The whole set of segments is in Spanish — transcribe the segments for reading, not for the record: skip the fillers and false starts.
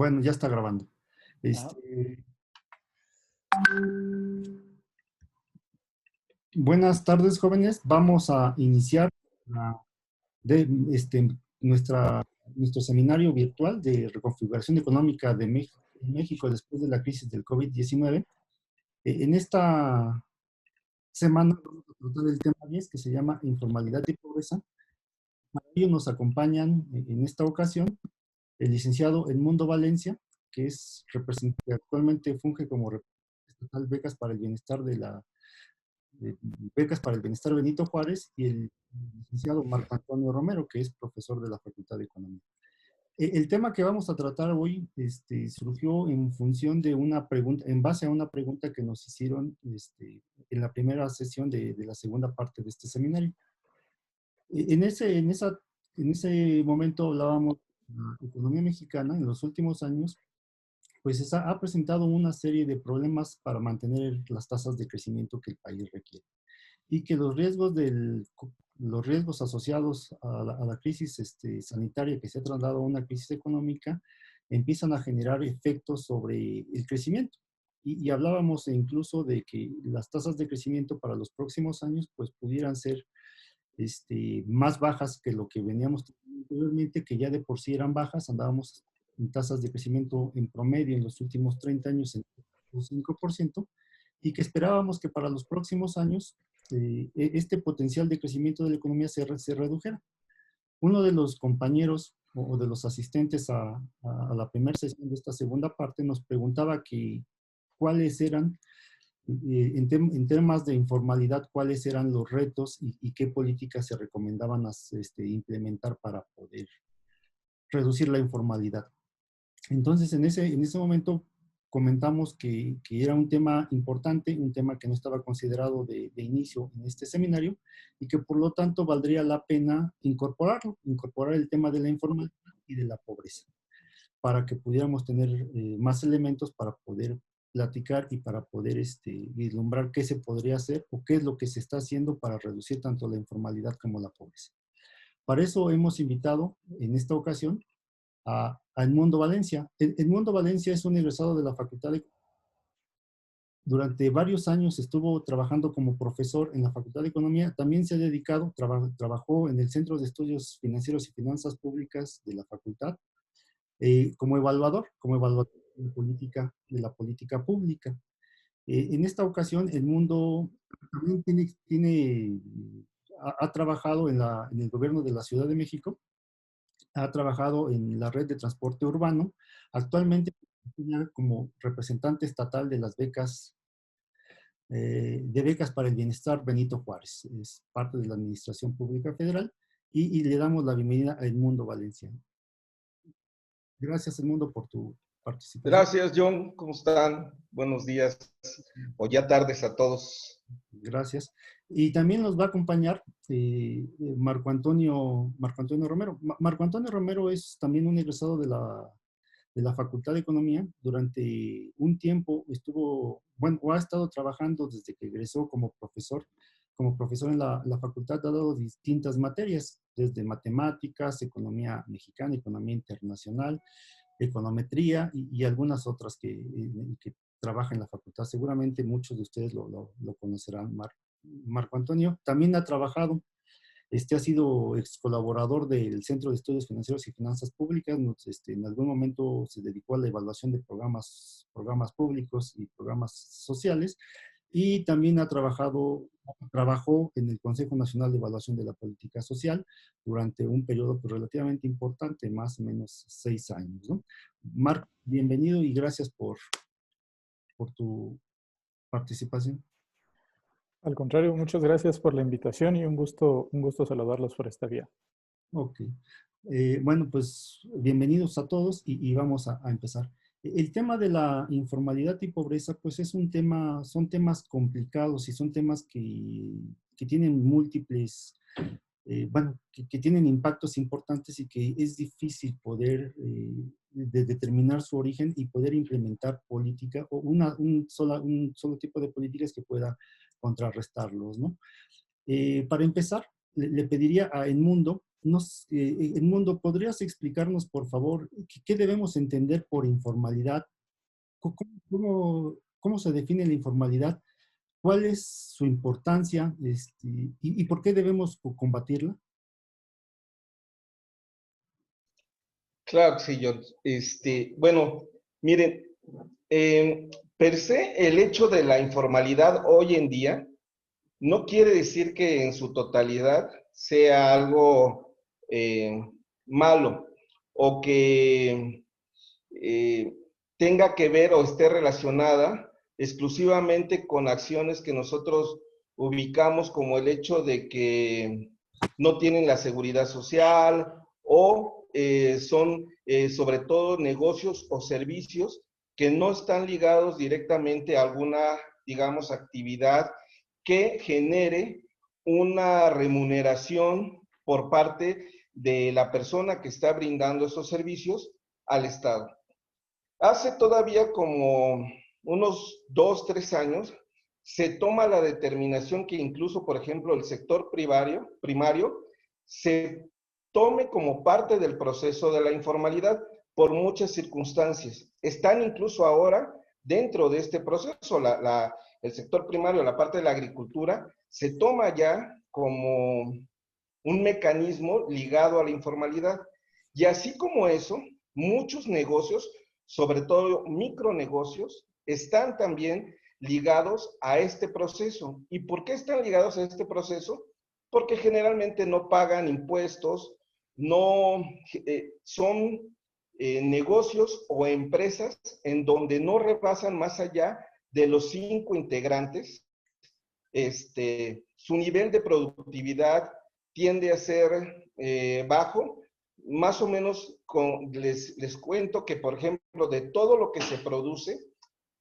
Bueno, ya está grabando. Ajá. Este, Buenas tardes, jóvenes. Vamos a iniciar la- de, este, nuestro seminario virtual de reconfiguración económica de México después de la crisis del COVID-19. En esta semana vamos a tratar el tema 10 que se llama informalidad y pobreza. Para ello nos acompañan en esta ocasión el licenciado Edmundo Valencia, que actualmente funge como representante estatal Becas para el Bienestar de Becas para el Bienestar Benito Juárez, y el licenciado Marco Antonio Romero, que es profesor de la Facultad de Economía. El tema que vamos a tratar hoy surgió en función de una pregunta, en base a una pregunta que nos hicieron en la primera sesión de la segunda parte de este seminario. En ese momento hablábamos de la economía mexicana en los últimos años, pues ha presentado una serie de problemas para mantener las tasas de crecimiento que el país requiere, y que los riesgos asociados a la crisis sanitaria, que se ha trasladado a una crisis económica, empiezan a generar efectos sobre el crecimiento. Y hablábamos incluso de que las tasas de crecimiento para los próximos años pues pudieran ser más bajas que lo que veníamos teniendo anteriormente, que ya de por sí eran bajas. Andábamos en tasas de crecimiento en promedio en los últimos 30 años en 5%, y que esperábamos que para los próximos años este potencial de crecimiento de la economía se redujera. Uno de los compañeros o de los asistentes a la primera sesión de esta segunda parte nos preguntaba que cuáles eran, en temas de informalidad, cuáles eran los retos y qué políticas se recomendaban implementar para poder reducir la informalidad. Entonces, en ese momento comentamos que era un tema importante, un tema que no estaba considerado de inicio en este seminario, y que por lo tanto valdría la pena incorporar el tema de la informalidad y de la pobreza, para que pudiéramos tener más elementos para poder platicar y para poder vislumbrar qué se podría hacer o qué es lo que se está haciendo para reducir tanto la informalidad como la pobreza. Para eso hemos invitado en esta ocasión a Edmundo Valencia. Edmundo Valencia es un egresado de la Facultad de... Durante varios años estuvo trabajando como profesor en la Facultad de Economía. También se ha dedicado, trabajó en el Centro de Estudios Financieros y Finanzas Públicas de la Facultad, como evaluador de la política pública. En esta ocasión, Edmundo también ha trabajado en el gobierno de la Ciudad de México, ha trabajado en la red de transporte urbano. Actualmente como representante estatal de las becas para el Bienestar Benito Juárez. Es parte de la Administración Pública Federal, y le damos la bienvenida a Edmundo Valencia. Gracias, Edmundo, por tu participación. Gracias, John. ¿Cómo están? Buenos días o ya tardes a todos. Gracias. Y también nos va a acompañar Marco Antonio Romero. Marco Antonio Romero es también un egresado de la Facultad de Economía. Durante un tiempo ha estado trabajando desde que egresó como profesor en la facultad. Ha dado distintas materias, desde matemáticas, economía mexicana, economía internacional, econometría y algunas otras que trabaja en la facultad. Seguramente muchos de ustedes lo conocerán. Marco Antonio también ha trabajado, ha sido ex colaborador del Centro de Estudios Financieros y Finanzas Públicas. En algún momento se dedicó a la evaluación de programas públicos y programas sociales, y también trabajó en el Consejo Nacional de Evaluación de la Política Social durante un periodo pues, relativamente importante, más o menos 6 años, ¿no? Marc, bienvenido y gracias por tu participación. Al contrario, muchas gracias por la invitación y un gusto saludarlos por esta vía. Ok. Bueno, pues bienvenidos a todos y vamos a empezar. El tema de la informalidad y pobreza, pues son temas complicados y son temas que tienen múltiples, que tienen impactos importantes, y que es difícil poder determinar su origen y poder implementar política o un solo tipo de políticas que pueda contrarrestarlos, ¿no? Para empezar, le pediría a Edmundo Edmundo, ¿podrías explicarnos, por favor, qué debemos entender por informalidad? ¿Cómo se define la informalidad? ¿Cuál es su importancia y por qué debemos combatirla? Claro que sí, John. Bueno, miren, per se, el hecho de la informalidad hoy en día no quiere decir que en su totalidad sea algo eh, malo o que eh, tenga que ver o esté relacionada exclusivamente con acciones que nosotros ubicamos como el hecho de que no tienen la seguridad social o son sobre todo negocios o servicios que no están ligados directamente a alguna, digamos, actividad que genere una remuneración por parte de la persona que está brindando esos servicios al Estado. Hace todavía como unos 2, 3 años, se toma la determinación que incluso, por ejemplo, el sector primario se tome como parte del proceso de la informalidad por muchas circunstancias. Están incluso ahora dentro de este proceso, el sector primario, la parte de la agricultura, se toma ya como un mecanismo ligado a la informalidad. Y así como eso, muchos negocios, sobre todo micronegocios, están también ligados a este proceso. ¿Y por qué están ligados a este proceso? Porque generalmente no pagan impuestos, no son negocios o empresas en donde no repasan más allá de los 5 integrantes. Su nivel de productividad tiende a ser bajo. Más o menos les cuento que, por ejemplo, de todo lo que se produce,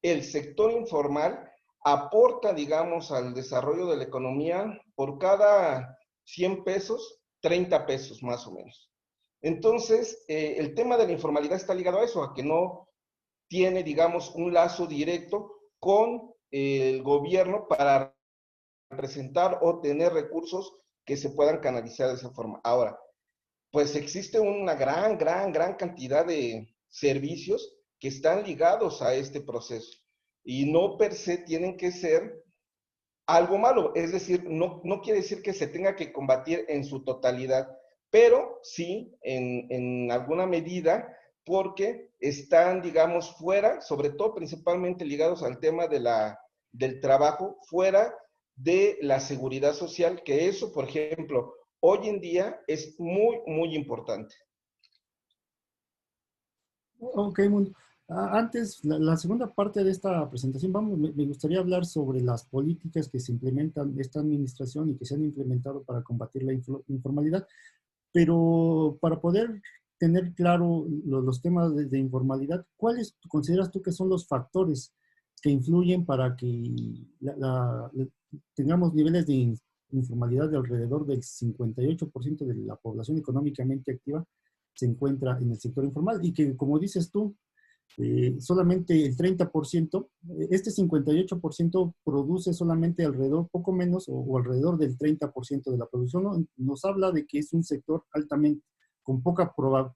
el sector informal aporta, digamos, al desarrollo de la economía por cada 100 pesos, 30 pesos más o menos. Entonces, el tema de la informalidad está ligado a eso, a que no tiene, digamos, un lazo directo con el gobierno para presentar o tener recursos que se puedan canalizar de esa forma. Ahora, pues existe una gran cantidad de servicios que están ligados a este proceso y no per se tienen que ser algo malo, es decir, no quiere decir que se tenga que combatir en su totalidad, pero sí en alguna medida porque están, digamos, fuera, sobre todo principalmente ligados al tema del trabajo, fuera de la seguridad social, que eso, por ejemplo, hoy en día es muy importante. Ok, Mundo. Antes, la segunda parte de esta presentación, me gustaría hablar sobre las políticas que se implementan en esta administración y que se han implementado para combatir la informalidad. Pero para poder tener claro los temas de informalidad, ¿cuáles consideras tú que son los factores que influyen para que tengamos niveles de informalidad de alrededor del 58% de la población económicamente activa se encuentra en el sector informal y que, como dices tú, solamente el 30%, este 58% produce solamente alrededor, poco menos o alrededor del 30% de la producción, ¿no? Nos habla de que es un sector altamente, con poca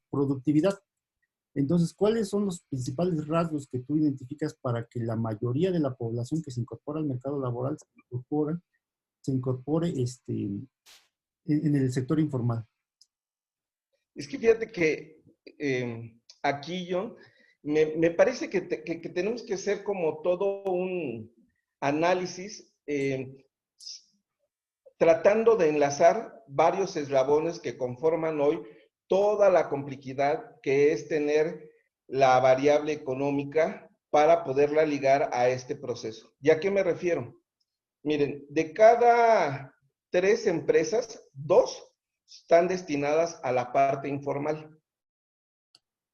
productividad. Entonces, ¿cuáles son los principales rasgos que tú identificas para que la mayoría de la población que se incorpora al mercado laboral se incorpore en el sector informal? Es que fíjate que aquí, John, me parece que tenemos que hacer como todo un análisis tratando de enlazar varios eslabones que conforman hoy toda la complejidad que es tener la variable económica para poderla ligar a este proceso. ¿Y a qué me refiero? Miren, de cada 3 empresas, 2 están destinadas a la parte informal.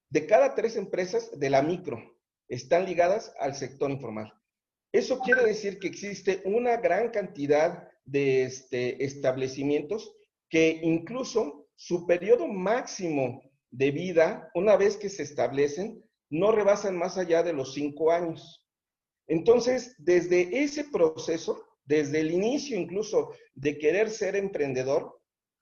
De cada 3 empresas de la micro están ligadas al sector informal. Eso quiere decir que existe una gran cantidad de establecimientos que incluso su periodo máximo de vida, una vez que se establecen, no rebasan más allá de los 5 años. Entonces, desde ese proceso, desde el inicio incluso de querer ser emprendedor,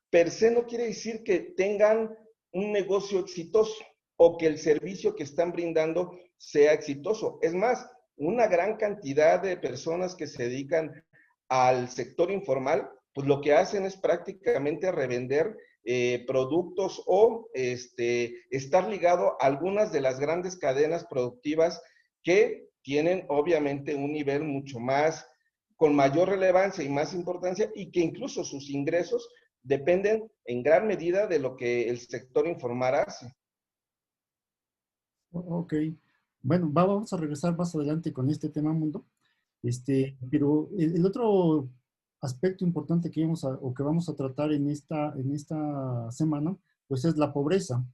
per se no quiere decir que tengan un negocio exitoso o que el servicio que están brindando sea exitoso. Es más, una gran cantidad de personas que se dedican al sector informal, pues lo que hacen es prácticamente revender productos o estar ligado a algunas de las grandes cadenas productivas que tienen obviamente un nivel mucho más, con mayor relevancia y más importancia, y que incluso sus ingresos dependen en gran medida de lo que el sector informal hace. Ok. Bueno, vamos a regresar más adelante con este tema, Mundo. Pero el otro aspecto importante que vamos a tratar en esta semana, pues es la pobreza.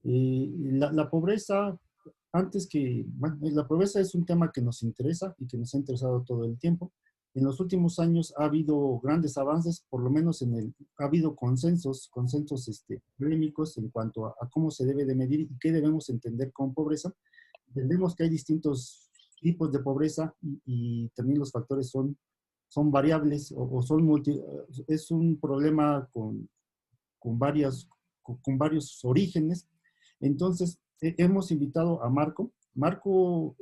La pobreza, bueno, la pobreza es un tema que nos interesa y que nos ha interesado todo el tiempo. En los últimos años ha habido grandes avances, por lo menos ha habido consensos polémicos en cuanto a cómo se debe de medir y qué debemos entender con pobreza. Entendemos que hay distintos tipos de pobreza y también los factores son variables o es un problema con varios orígenes. Entonces, hemos invitado a Marco. Marco,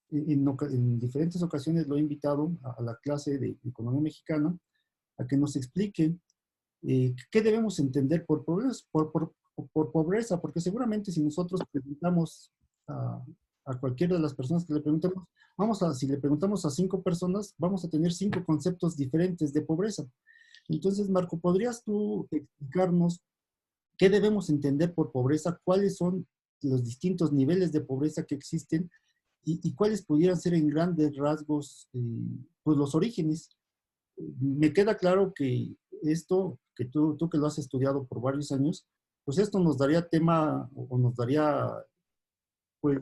en diferentes ocasiones lo he invitado a la clase de Economía Mexicana a que nos explique qué debemos entender por pobreza, porque seguramente si nosotros preguntamos a cualquiera de las personas que le preguntemos, si le preguntamos a 5 personas, vamos a tener 5 conceptos diferentes de pobreza. Entonces, Marco, ¿podrías tú explicarnos qué debemos entender por pobreza? ¿Cuáles son los distintos niveles de pobreza que existen? Y cuáles pudieran ser en grandes rasgos pues los orígenes? Me queda claro que esto, que tú que lo has estudiado por varios años, pues esto nos daría tema o nos daría pues,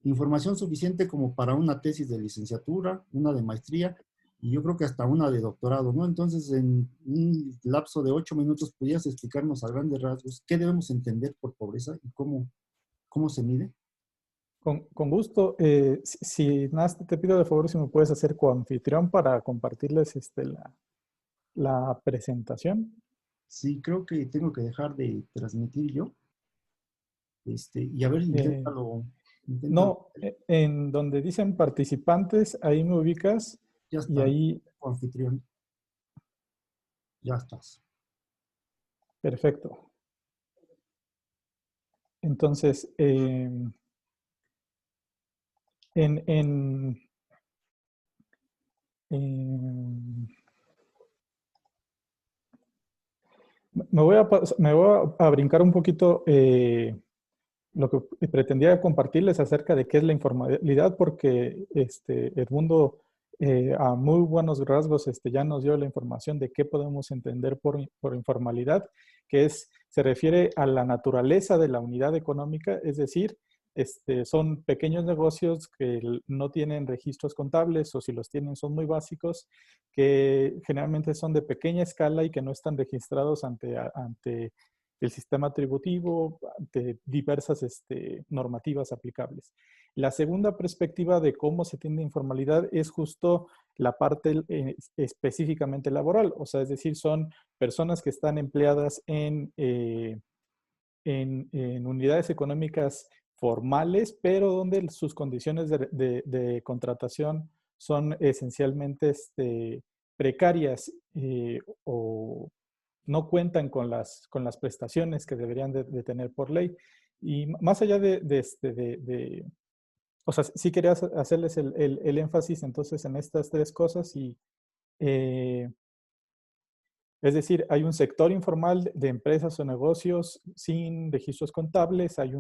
información suficiente como para una tesis de licenciatura, una de maestría y yo creo que hasta una de doctorado, ¿no? Entonces, en un lapso de 8 minutos, ¿podrías explicarnos a grandes rasgos qué debemos entender por pobreza y cómo se mide? Con gusto. Si nada, te pido de favor si me puedes hacer coanfitrión para compartirles la presentación. Sí, creo que tengo que dejar de transmitir yo. Y a ver, inténtalo. No, en donde dicen participantes, ahí me ubicas Ya y está, ahí, anfitrión. Ya estás. perfecto. Entonces, en me voy a brincar un poquito lo que pretendía compartirles acerca de qué es la informalidad, porque Edmundo a muy buenos rasgos ya nos dio la información de qué podemos entender por informalidad, se refiere a la naturaleza de la unidad económica, es decir, son pequeños negocios que no tienen registros contables o si los tienen son muy básicos, que generalmente son de pequeña escala y que no están registrados ante el sistema tributivo, ante diversas normativas aplicables. La segunda perspectiva de cómo se tiende informalidad es justo la parte específicamente laboral, o sea, es decir, son personas que están empleadas en unidades económicas formales, pero donde sus condiciones de contratación son esencialmente precarias o no cuentan con las prestaciones que deberían de tener por ley. Y más allá o sea, sí quería hacerles el énfasis entonces en estas tres cosas y es decir, hay un sector informal de empresas o negocios sin registros contables, hay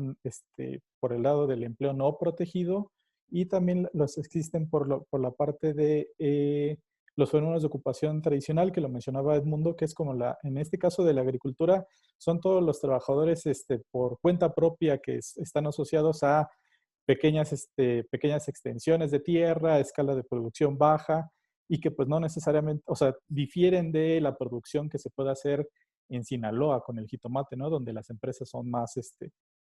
por el lado del empleo no protegido y también los existen por la parte de los fenómenos de ocupación tradicional que lo mencionaba Edmundo, que es como en este caso de la agricultura, son todos los trabajadores por cuenta propia que están asociados a pequeñas extensiones de tierra, escala de producción baja, y que pues no necesariamente, o sea, difieren de la producción que se puede hacer en Sinaloa con el jitomate, ¿no? Donde las empresas son más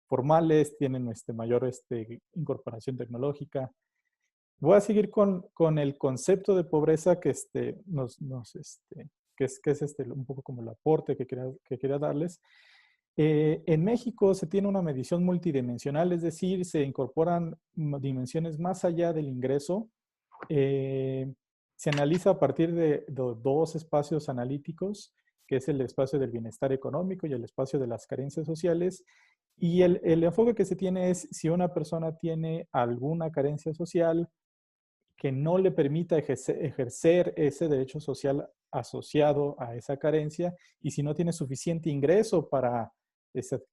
formales, tienen mayor incorporación tecnológica. Voy a seguir con el concepto de pobreza que nos que es un poco como el aporte que quería darles. En México se tiene una medición multidimensional, es decir, se incorporan dimensiones más allá del ingreso. Se analiza a partir de dos espacios analíticos, que es el espacio del bienestar económico y el espacio de las carencias sociales. Y el enfoque que se tiene es si una persona tiene alguna carencia social que no le permita ejercer ese derecho social asociado a esa carencia, y si no tiene suficiente ingreso para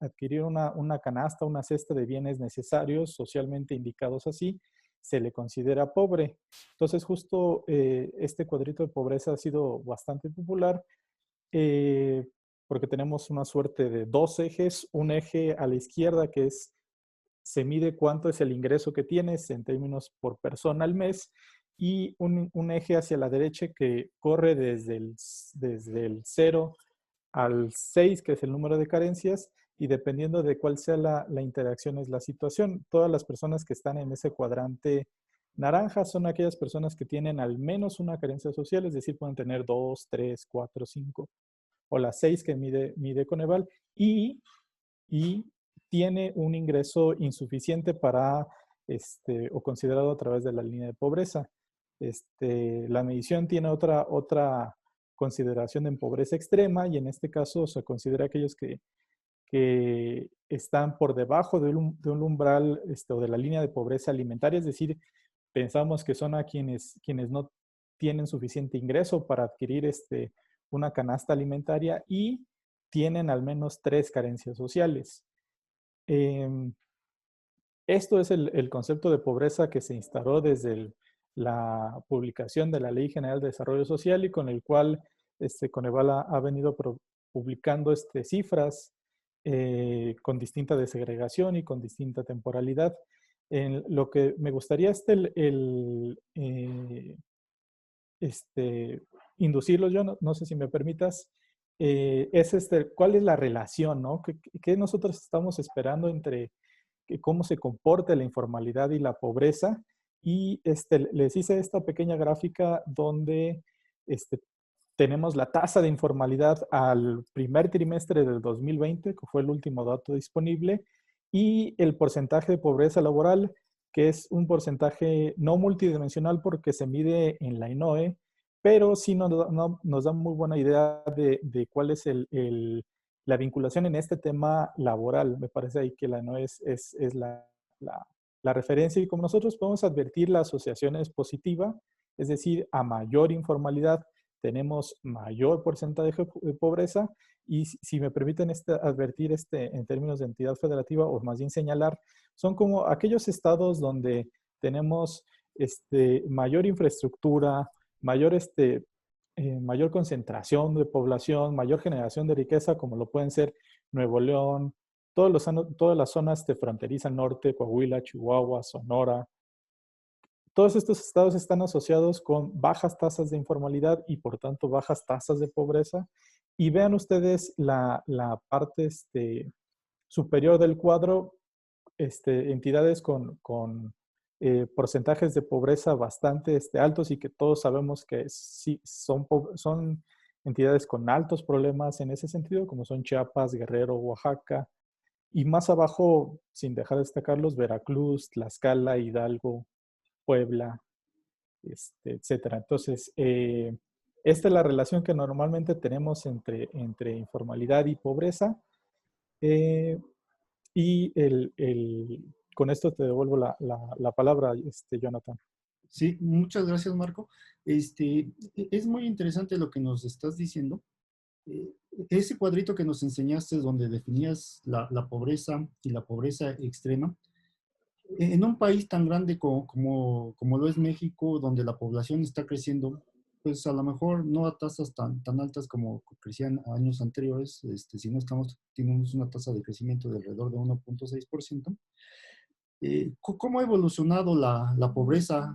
adquirir una canasta, una cesta de bienes necesarios socialmente indicados así, se le considera pobre. Entonces, justo este cuadrito de pobreza ha sido bastante popular porque tenemos una suerte de dos ejes. Un eje a la izquierda que se mide cuánto es el ingreso que tienes en términos por persona al mes, y un eje hacia la derecha que corre desde el 0 al 6, que es el número de carencias, y dependiendo de cuál sea la interacción es la situación. Todas las personas que están en ese cuadrante naranja son aquellas personas que tienen al menos una carencia social, es decir, pueden tener 2, 3, 4, 5, o las 6 que mide Coneval, y tiene un ingreso insuficiente para, o considerado a través de la línea de pobreza. La medición tiene otra consideración en pobreza extrema, y en este caso se considera aquellos que están por debajo de un umbral o de la línea de pobreza alimentaria, es decir, pensamos que son a quienes no tienen suficiente ingreso para adquirir una canasta alimentaria y tienen al menos 3 carencias sociales. Esto es el concepto de pobreza que se instauró desde la publicación de la Ley General de Desarrollo Social, y con el cual Coneval ha venido publicando cifras con distinta desegregación y con distinta temporalidad. Lo que me gustaría es inducirlos, yo no sé si me permitas, es ¿cuál es la relación, ¿no? ¿Qué nosotros estamos esperando entre cómo se comporta la informalidad y la pobreza? Y les hice esta pequeña gráfica donde tenemos la tasa de informalidad al primer trimestre del 2020, que fue el último dato disponible, y el porcentaje de pobreza laboral, que es un porcentaje no multidimensional porque se mide en la INOE, pero sí nos da muy buena idea de cuál es la vinculación en este tema laboral. Me parece ahí que la INOE es la referencia, y como nosotros podemos advertir, la asociación es positiva, es decir, a mayor informalidad tenemos mayor porcentaje de pobreza. Y si me permiten advertir en términos de entidad federativa, o más bien señalar, son como aquellos estados donde tenemos mayor infraestructura, mayor concentración de población, mayor generación de riqueza, como lo pueden ser Nuevo León, todas las zonas de fronteriza norte, Coahuila, Chihuahua, Sonora. Todos estos estados están asociados con bajas tasas de informalidad y por tanto bajas tasas de pobreza. Y vean ustedes la parte superior del cuadro, entidades con porcentajes de pobreza bastante altos, y que todos sabemos que sí son entidades con altos problemas en ese sentido, como son Chiapas, Guerrero, Oaxaca, y más abajo, sin dejar de destacarlos, Veracruz, Tlaxcala, Hidalgo, Puebla, etcétera. Entonces, esta es la relación que normalmente tenemos entre informalidad y pobreza. Y con esto te devuelvo la palabra, Jonathan. Sí, muchas gracias, Marco. Es muy interesante lo que nos estás diciendo. Ese cuadrito que nos enseñaste donde definías la pobreza y la pobreza extrema, en un país tan grande como lo es México, donde la población está creciendo, pues a lo mejor no a tasas tan altas como crecían años anteriores, si no tenemos una tasa de crecimiento de alrededor de 1.6%. ¿Cómo ha evolucionado la pobreza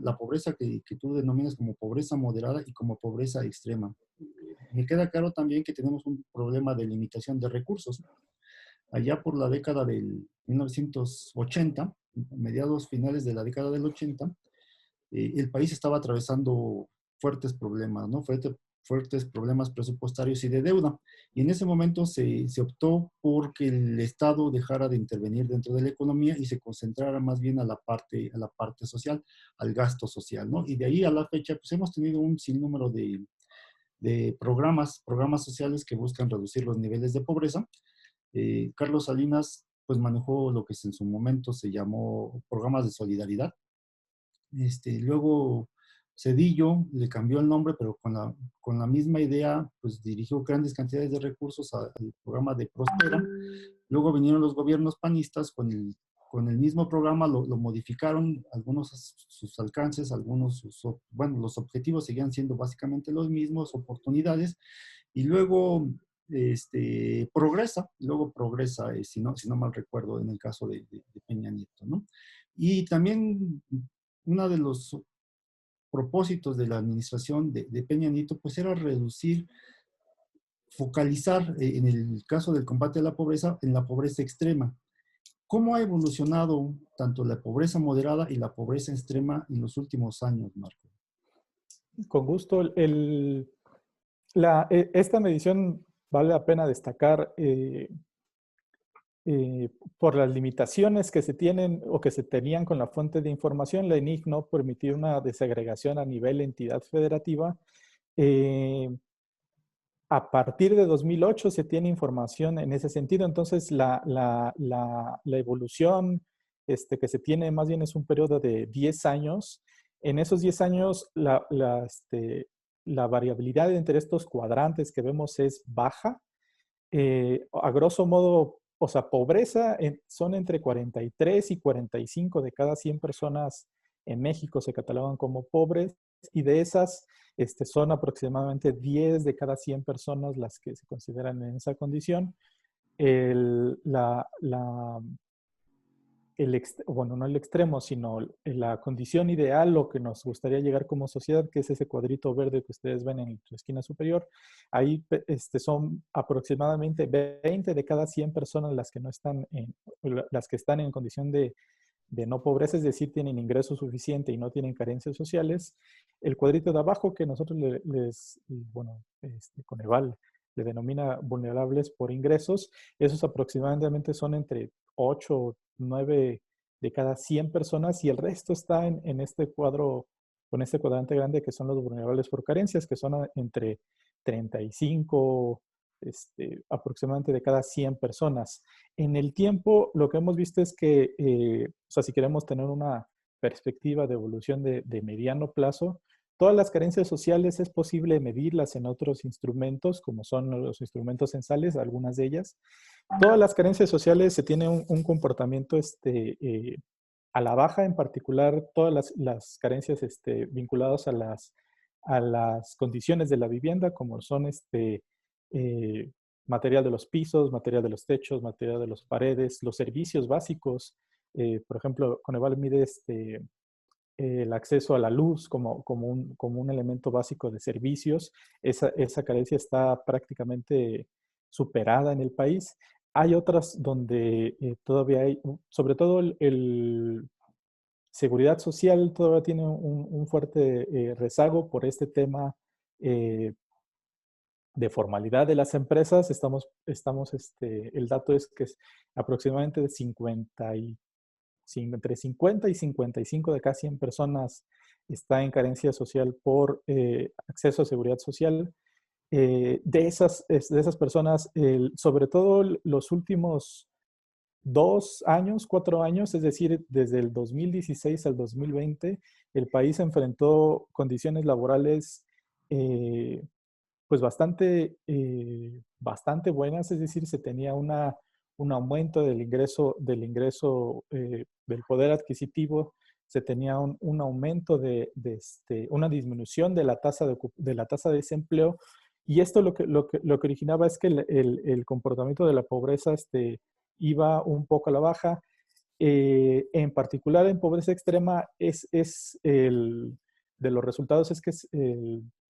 que tú denominas como pobreza moderada y como pobreza extrema? Me queda claro también que tenemos un problema de limitación de recursos. Allá por la década del 1980, mediados finales de la década del 80, el país estaba atravesando fuertes problemas, ¿no? fuertes problemas presupuestarios y de deuda. Y en ese momento se optó por que el Estado dejara de intervenir dentro de la economía y se concentrara más bien a la parte social, al gasto social, ¿no? Y de ahí a la fecha, pues hemos tenido un sinnúmero de programas sociales que buscan reducir los niveles de pobreza. Carlos Salinas, pues manejó lo que en su momento se llamó programas de solidaridad. Luego Cedillo le cambió el nombre, pero con la misma idea, pues dirigió grandes cantidades de recursos al programa de Prospera. Luego vinieron los gobiernos panistas con el mismo programa, lo modificaron, algunos sus alcances, algunos bueno, los objetivos seguían siendo básicamente los mismos, oportunidades, y luego progresa, si no mal recuerdo, en el caso de Peña Nieto, ¿no? Y también uno de los propósitos de la administración de Peña Nieto, pues era focalizar en el caso del combate a la pobreza, en la pobreza extrema. ¿Cómo ha evolucionado tanto la pobreza moderada y la pobreza extrema en los últimos años, Marco? Con gusto. Esta medición vale la pena destacar por las limitaciones que se tienen o que se tenían con la fuente de información. La ENIC no permitió una desagregación a nivel entidad federativa. A partir de 2008 se tiene información en ese sentido. Entonces, la evolución que se tiene más bien es un periodo de 10 años. En esos 10 años, la variabilidad entre estos cuadrantes que vemos es baja. A grosso modo, o sea, pobreza son entre 43 y 45 de cada 100 personas en México se catalogan como pobres, y de esas son aproximadamente 10 de cada 100 personas las que se consideran en esa condición. Bueno, no el extremo, sino la condición ideal, lo que nos gustaría llegar como sociedad, que es ese cuadrito verde que ustedes ven en la esquina superior. Ahí son aproximadamente 20 de cada 100 personas las que están en condición de no pobreza, es decir, tienen ingreso suficiente y no tienen carencias sociales. El cuadrito de abajo, que nosotros Coneval le denomina vulnerables por ingresos, esos aproximadamente son entre 8 o 9 de cada 100 personas, y el resto está en este cuadro, con este cuadrante grande, que son los vulnerables por carencias, que son entre 35 aproximadamente de cada 100 personas. En el tiempo, lo que hemos visto es que, o sea, si queremos tener una perspectiva de evolución de mediano plazo, todas las carencias sociales es posible medirlas en otros instrumentos, como son los instrumentos censales, algunas de ellas. Todas las carencias sociales se tiene un comportamiento a la baja, en particular todas las carencias vinculadas a las condiciones de la vivienda, como son material de los pisos, material de los techos, material de las paredes, los servicios básicos. Por ejemplo, Coneval mide el acceso a la luz como un elemento básico de servicios. Esa carencia está prácticamente superada en el país. Hay otras donde todavía hay, sobre todo el seguridad social todavía tiene un fuerte rezago por este tema de formalidad de las empresas. El dato es que es aproximadamente entre 50 y 55 de cada 100 personas está en carencia social por acceso a seguridad social. De esas personas, sobre todo los últimos 2 años, 4 años, es decir, desde el 2016 al 2020, el país enfrentó condiciones laborales pues bastante buenas, es decir, se tenía un aumento del ingreso del poder adquisitivo, se tenía un aumento una disminución de la tasa de desempleo, y esto lo que originaba es que el comportamiento de la pobreza iba un poco a la baja. En particular en pobreza extrema de los resultados es que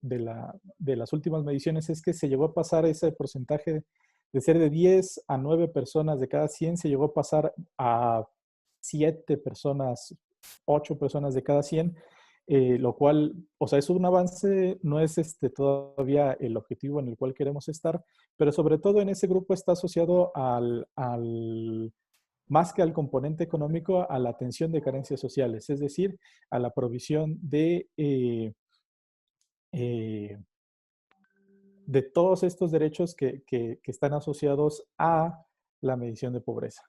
de las últimas mediciones es que se llegó a pasar ese porcentaje de ser de 10 a 9 personas de cada 100, se llegó a pasar a 7 personas, 8 personas de cada 100. lo cual, o sea, es un avance, no es todavía el objetivo en el cual queremos estar, pero sobre todo en ese grupo está asociado más que al componente económico, a la atención de carencias sociales, es decir, a la provisión eh, de todos estos derechos que están asociados a la medición de pobreza.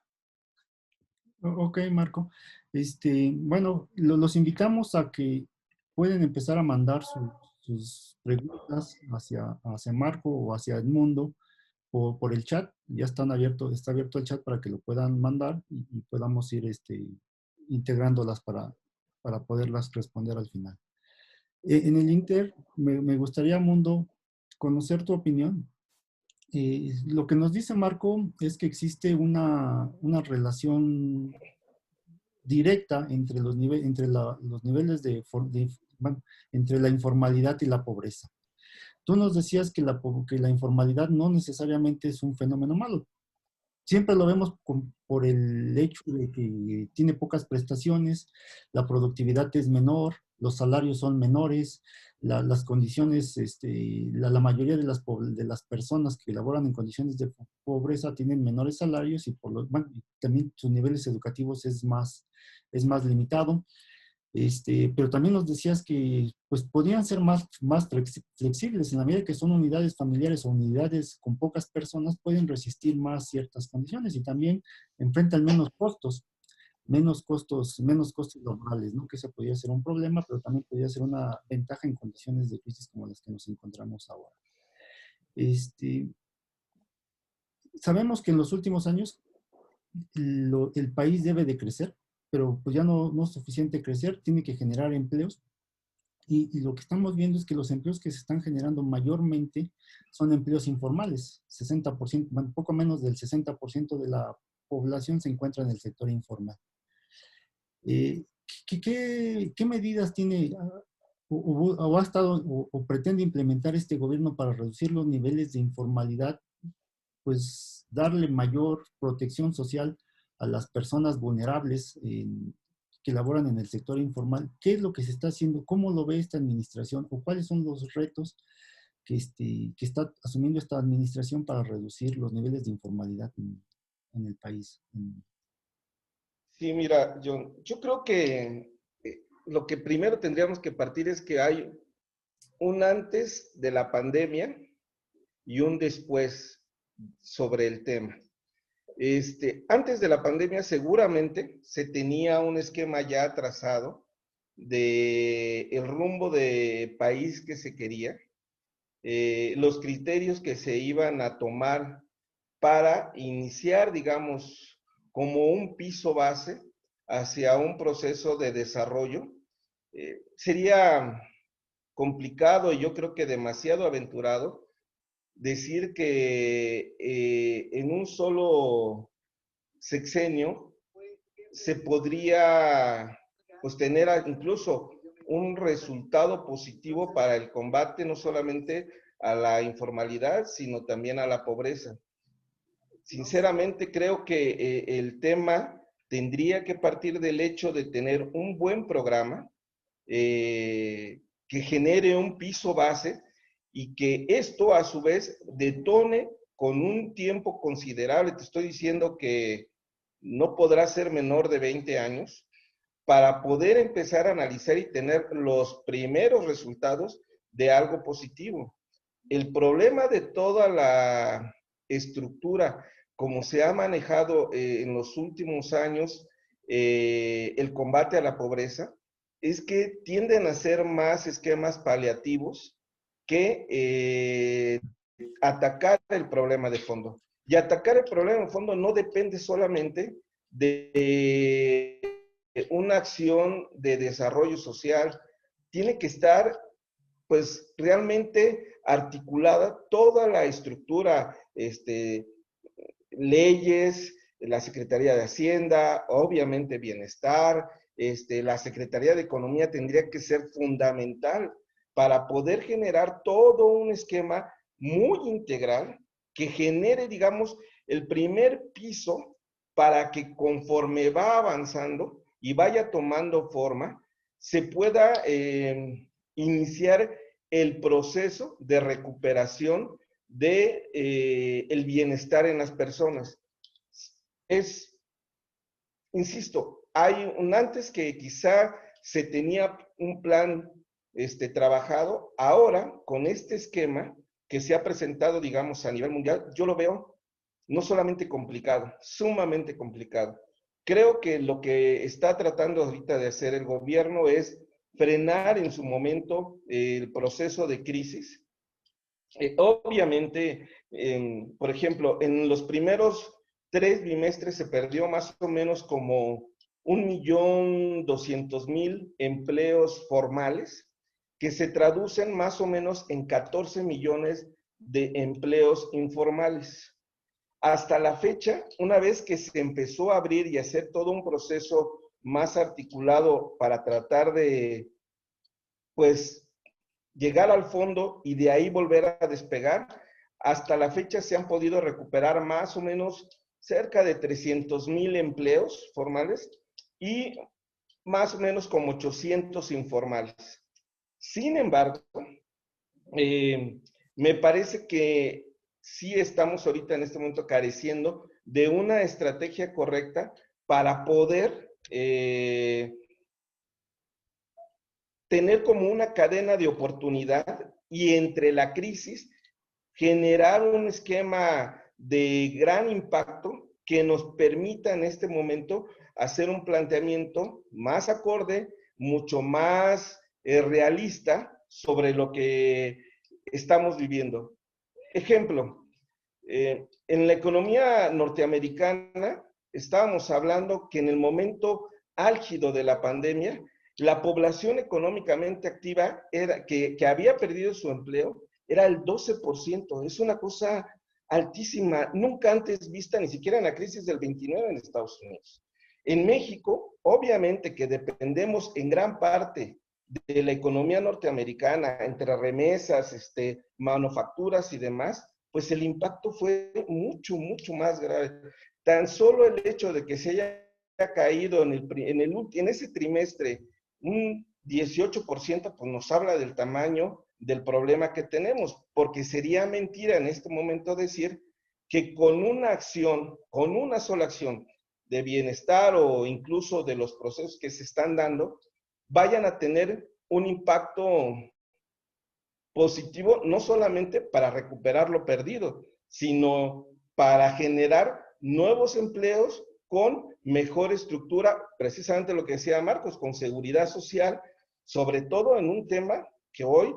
Ok, Marco. Bueno, los invitamos a que pueden empezar a mandar sus preguntas hacia Marco o hacia Edmundo por el chat. Ya está abierto el chat para que lo puedan mandar y podamos ir integrándolas para poderlas responder al final. En el Inter, me gustaría, Mundo, conocer tu opinión. Lo que nos dice Marco es que existe una relación directa entre los niveles bueno, entre la informalidad y la pobreza. Tú nos decías que la informalidad no necesariamente es un fenómeno malo. Siempre lo vemos por el hecho de que tiene pocas prestaciones, la productividad es menor, los salarios son menores, las condiciones, la mayoría de las personas que laboran en condiciones de pobreza tienen menores salarios y bueno, también sus niveles educativos es más limitado. Pero también nos decías que pues podrían ser más flexibles en la medida que son unidades familiares o unidades con pocas personas, pueden resistir más ciertas condiciones y también enfrentan menos costos laborales, ¿no? Que eso podría ser un problema, pero también podría ser una ventaja en condiciones de crisis como las que nos encontramos ahora. Sabemos que en los últimos años el país debe de crecer, pero pues ya no es suficiente crecer, tiene que generar empleos. Y lo que estamos viendo es que los empleos que se están generando mayormente son empleos informales. 60%, bueno, poco menos del 60% de la población se encuentra en el sector informal. ¿Qué medidas tiene o ha estado o pretende implementar este gobierno para reducir los niveles de informalidad, pues darle mayor protección social a las personas vulnerables que laboran en el sector informal? ¿Qué es lo que se está haciendo? ¿Cómo lo ve esta administración? ¿O cuáles son los retos que está asumiendo esta administración para reducir los niveles de informalidad en el país? Sí, mira, John, yo creo que lo que primero tendríamos que partir es que hay un antes de la pandemia y un después sobre el tema. Antes de la pandemia seguramente se tenía un esquema ya trazado de el rumbo de país que se quería, los criterios que se iban a tomar para iniciar, digamos, como un piso base hacia un proceso de desarrollo. Sería complicado y yo creo que demasiado aventurado decir que en un solo sexenio se podría pues, tener incluso un resultado positivo para el combate no solamente a la informalidad, sino también a la pobreza. Sinceramente creo que el tema tendría que partir del hecho de tener un buen programa que genere un piso base y que esto a su vez detone con un tiempo considerable. Te estoy diciendo que no podrá ser menor de 20 años para poder empezar a analizar y tener los primeros resultados de algo positivo. El problema de toda la estructura, como se ha manejado en los últimos años, el combate a la pobreza, es que tienden a ser más esquemas paliativos que atacar el problema de fondo. Y atacar el problema de fondo no depende solamente de una acción de desarrollo social, tiene que estar pues realmente articulada toda la estructura, leyes, la Secretaría de Hacienda, obviamente Bienestar, la Secretaría de Economía tendría que ser fundamental para poder generar todo un esquema muy integral que genere, digamos, el primer piso para que conforme va avanzando y vaya tomando forma, se pueda iniciar el proceso de recuperación de el bienestar en las personas. Insisto, hay un antes que quizá se tenía un plan trabajado, ahora con este esquema que se ha presentado, digamos, a nivel mundial, yo lo veo no solamente complicado, sumamente complicado. Creo que lo que está tratando ahorita de hacer el gobierno es frenar en su momento el proceso de crisis. Obviamente, por ejemplo, en los primeros 3 bimestres se perdió más o menos como 1.200.000 empleos formales, que se traducen más o menos en 14 millones de empleos informales. Hasta la fecha, una vez que se empezó a abrir y hacer todo un proceso más articulado para tratar de, pues, llegar al fondo y de ahí volver a despegar, hasta la fecha se han podido recuperar más o menos cerca de 300.000 empleos formales y más o menos como 800 informales. Sin embargo, me parece que sí estamos ahorita en este momento careciendo de una estrategia correcta para poder tener como una cadena de oportunidad y entre la crisis generar un esquema de gran impacto que nos permita en este momento hacer un planteamiento más acorde, mucho más realista sobre lo que estamos viviendo. Ejemplo, en la economía norteamericana estábamos hablando que en el momento álgido de la pandemia, la población económicamente activa que había perdido su empleo era el 12%. Es una cosa altísima, nunca antes vista, ni siquiera en la crisis del 29 en Estados Unidos. En México, obviamente que dependemos en gran parte de la economía norteamericana, entre remesas, manufacturas y demás, pues el impacto fue mucho, mucho más grave. Tan solo el hecho de que se haya caído en ese trimestre un 18%, pues nos habla del tamaño del problema que tenemos, porque sería mentira en este momento decir que con una acción, con una sola acción de bienestar o incluso de los procesos que se están dando, vayan a tener un impacto positivo, no solamente para recuperar lo perdido, sino para generar nuevos empleos con mejor estructura, precisamente lo que decía Marcos, con seguridad social, sobre todo en un tema que hoy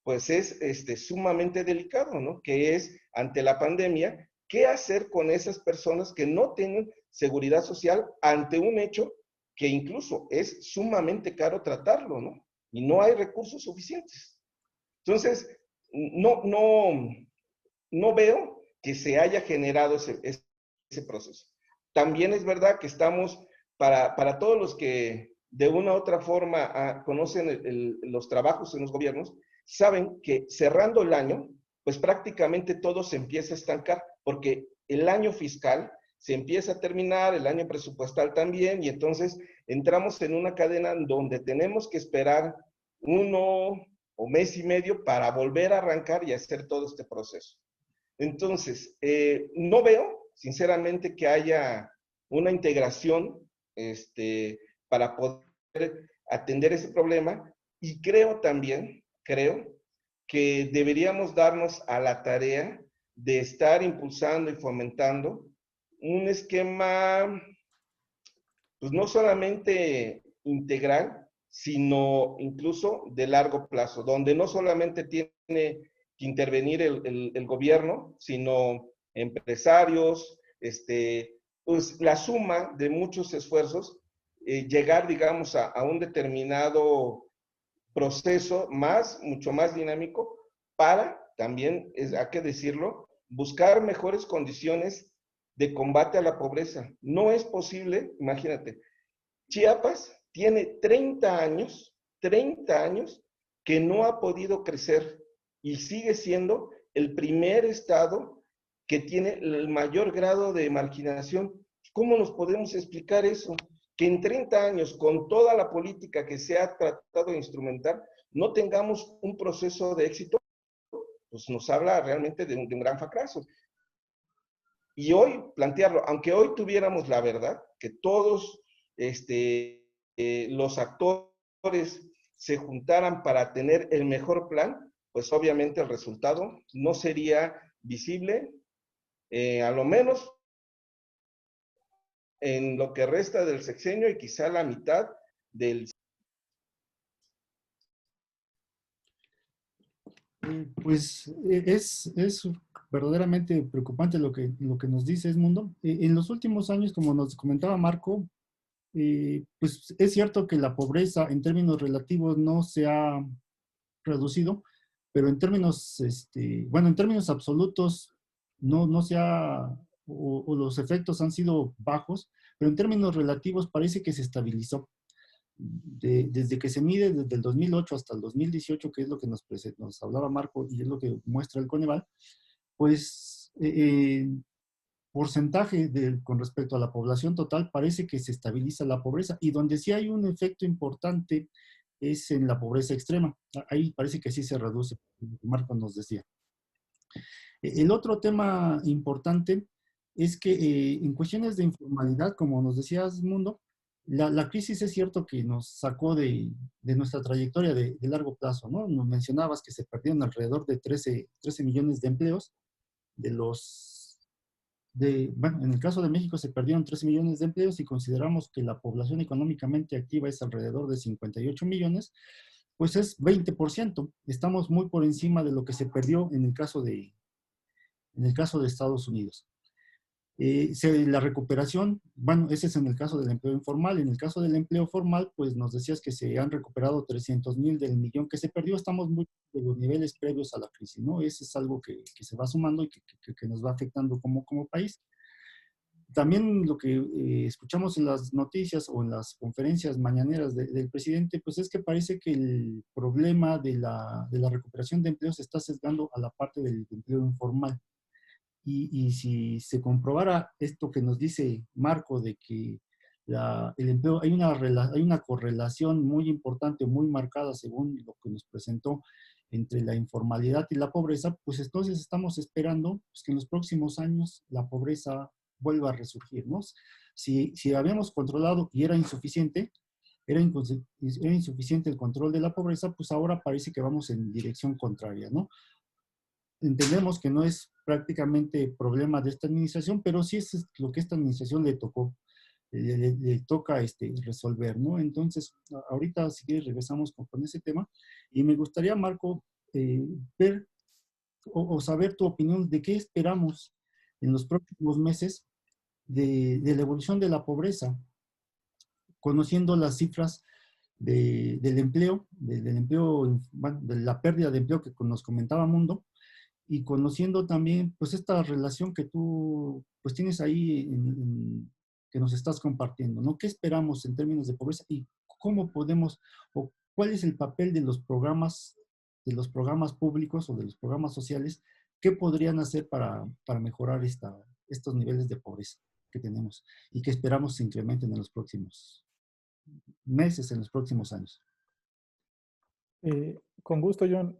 pues es sumamente delicado, ¿no? Que es, ante la pandemia, ¿qué hacer con esas personas que no tienen seguridad social ante un hecho que incluso es sumamente caro tratarlo, ¿no? Y no hay recursos suficientes. Entonces, no veo que se haya generado ese proceso. También es verdad que estamos, para todos los que de una u otra forma conocen los trabajos en los gobiernos, saben que cerrando el año, pues prácticamente todo se empieza a estancar, porque el año fiscal se empieza a terminar, el año presupuestal también, y entonces entramos en una cadena donde tenemos que esperar 1 o mes y medio para volver a arrancar y hacer todo este proceso. Entonces, no veo, sinceramente, que haya una integración para poder atender ese problema, y creo que deberíamos darnos a la tarea de estar impulsando y fomentando un esquema, pues no solamente integral, sino incluso de largo plazo, donde no solamente tiene que intervenir el gobierno, sino empresarios, pues la suma de muchos esfuerzos, llegar, digamos, a un determinado proceso mucho más dinámico para también, hay que decirlo, buscar mejores condiciones de combate a la pobreza. No es posible, imagínate, Chiapas tiene 30 años que no ha podido crecer y sigue siendo el primer estado que tiene el mayor grado de marginación. ¿Cómo nos podemos explicar eso? que en 30 años, con toda la política que se ha tratado de instrumentar, no tengamos un proceso de éxito, pues nos habla realmente de un gran fracaso. Y hoy plantearlo, aunque hoy tuviéramos la verdad, que todos los actores se juntaran para tener el mejor plan, pues obviamente el resultado no sería visible, a lo menos en lo que resta del sexenio y quizá la mitad del... Pues es verdaderamente preocupante lo que nos dice Edmundo. En los últimos años, como nos comentaba Marco, pues es cierto que la pobreza en términos relativos no se ha reducido, pero en términos, bueno, en términos absolutos no se ha, o los efectos han sido bajos, pero en términos relativos parece que se estabilizó. Desde que se mide desde el 2008 hasta el 2018, que es lo que nos hablaba Marco y es lo que muestra el Coneval, pues porcentaje con respecto a la población total parece que se estabiliza la pobreza, y donde sí hay un efecto importante es en la pobreza extrema. Ahí parece que sí se reduce, Marco nos decía. El otro tema importante es que en cuestiones de informalidad, como nos decías, Mundo, la crisis es cierto que nos sacó de nuestra trayectoria de largo plazo, ¿no? Nos mencionabas que se perdieron alrededor de 13 millones de empleos, bueno, en el caso de México se perdieron 13 millones de empleos, y consideramos que la población económicamente activa es alrededor de 58 millones, pues es 20%. Estamos muy por encima de lo que se perdió en el caso de Estados Unidos. La recuperación, bueno, ese es en el caso del empleo informal. En el caso del empleo formal, pues nos decías que se han recuperado 300,000 del millón que se perdió. Estamos muy de los niveles previos a la crisis, ¿no? Ese es algo que se va sumando y que nos va afectando como país. También lo que escuchamos en las noticias o en las conferencias mañaneras del presidente, pues es que parece que el problema de la recuperación de empleo se está sesgando a la parte del empleo informal. Y si se comprobara esto que nos dice Marco, de que el empleo, hay una correlación muy importante, muy marcada, según lo que nos presentó, entre la informalidad y la pobreza, pues entonces estamos esperando pues, que en los próximos años la pobreza vuelva a resurgir, ¿no? Si habíamos controlado y era insuficiente el control de la pobreza, pues ahora parece que vamos en dirección contraria, ¿no? Entendemos que no es prácticamente problema de esta administración, pero sí es lo que esta administración le tocó, le toca resolver, ¿no? Entonces, ahorita si quieres regresamos con ese tema, y me gustaría, Marco, ver o saber tu opinión de qué esperamos en los próximos meses de la evolución de la pobreza, conociendo las cifras del empleo, bueno, de la pérdida de empleo que nos comentaba Mundo, y conociendo también pues esta relación que tú pues tienes ahí que nos estás compartiendo, ¿no? ¿Qué esperamos en términos de pobreza y cómo podemos, o cuál es el papel de los programas públicos o de los programas sociales, qué podrían hacer para mejorar estos niveles de pobreza que tenemos y que esperamos se incrementen en los próximos meses, en los próximos años? Con gusto, John.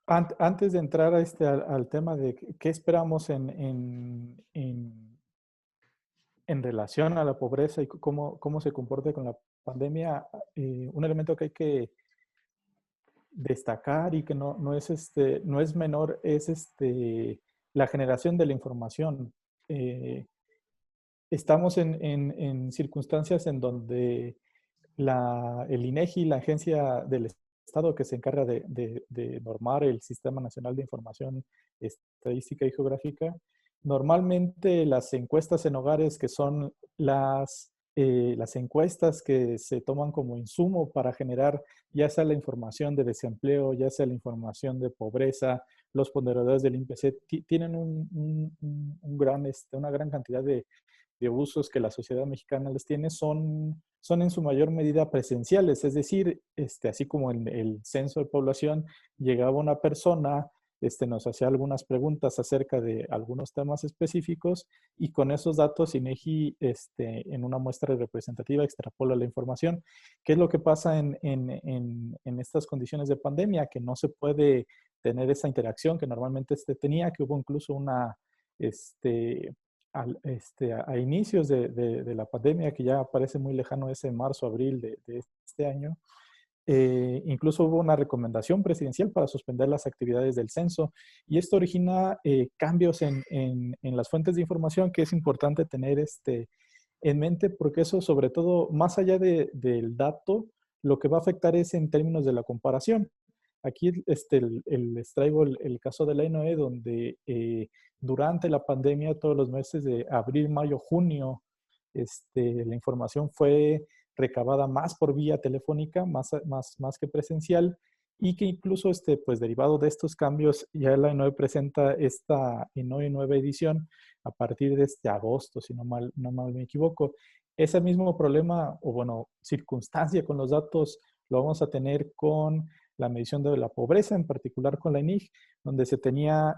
Antes de entrar a al tema de qué esperamos en relación a la pobreza y cómo se comporta con la pandemia, un elemento que hay que destacar y que no es menor es la generación de la información. Estamos en circunstancias en donde el INEGI, la agencia del Estado que se encarga de normar el Sistema Nacional de Información Estadística y Geográfica, normalmente las encuestas en hogares, que son las encuestas que se toman como insumo para generar ya sea la información de desempleo, ya sea la información de pobreza, los ponderadores del INPC, tienen una gran cantidad de usos que la sociedad mexicana les tiene, son en su mayor medida presenciales, es decir, así como en el censo de población llegaba una persona, nos hacía algunas preguntas acerca de algunos temas específicos y con esos datos INEGI en una muestra representativa extrapola la información. ¿Qué es lo que pasa en estas condiciones de pandemia? Que no se puede tener esa interacción que normalmente tenía, que hubo incluso una, a inicios de la pandemia, que ya parece muy lejano ese marzo, abril de este año, incluso hubo una recomendación presidencial para suspender las actividades del censo y esto origina cambios en las fuentes de información que es importante tener en mente porque eso sobre todo, más allá del dato, lo que va a afectar es en términos de la comparación. Aquí les traigo el caso de la INOE, donde durante la pandemia, todos los meses de abril, mayo, junio, la información fue recabada más por vía telefónica, más que presencial, y que incluso, pues derivado de estos cambios, ya la INOE presenta esta INOE nueva edición a partir de este agosto, si no mal me equivoco. Ese mismo problema, o bueno, circunstancia con los datos, lo vamos a tener con la medición de la pobreza, en particular con la INIG, donde se tenía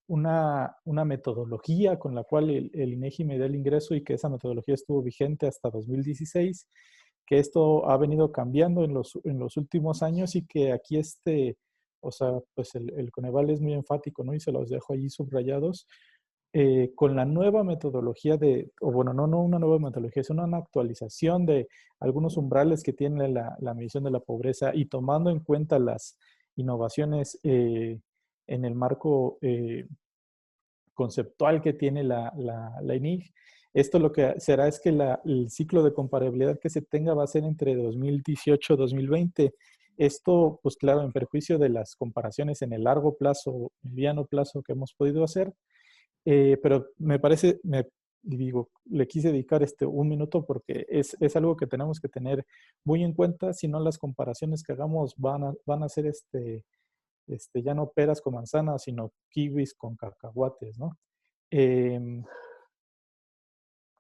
una metodología con la cual el INEGI medía el ingreso y que esa metodología estuvo vigente hasta 2016, que esto ha venido cambiando en los últimos años y que aquí o sea, pues el Coneval es muy enfático, ¿no? Y se los dejo allí subrayados. Con la nueva metodología o bueno, no una nueva metodología, es una actualización de algunos umbrales que tiene la medición de la pobreza y tomando en cuenta las innovaciones en el marco conceptual que tiene la INIG. Esto lo que será es que el ciclo de comparabilidad que se tenga va a ser entre 2018 y 2020. Esto, pues claro, en perjuicio de las comparaciones en el largo plazo, mediano plazo que hemos podido hacer, pero me parece, digo, le quise dedicar un minuto porque es algo que tenemos que tener muy en cuenta, si no las comparaciones que hagamos van a ser ya no peras con manzanas, sino kiwis con cacahuates, ¿no?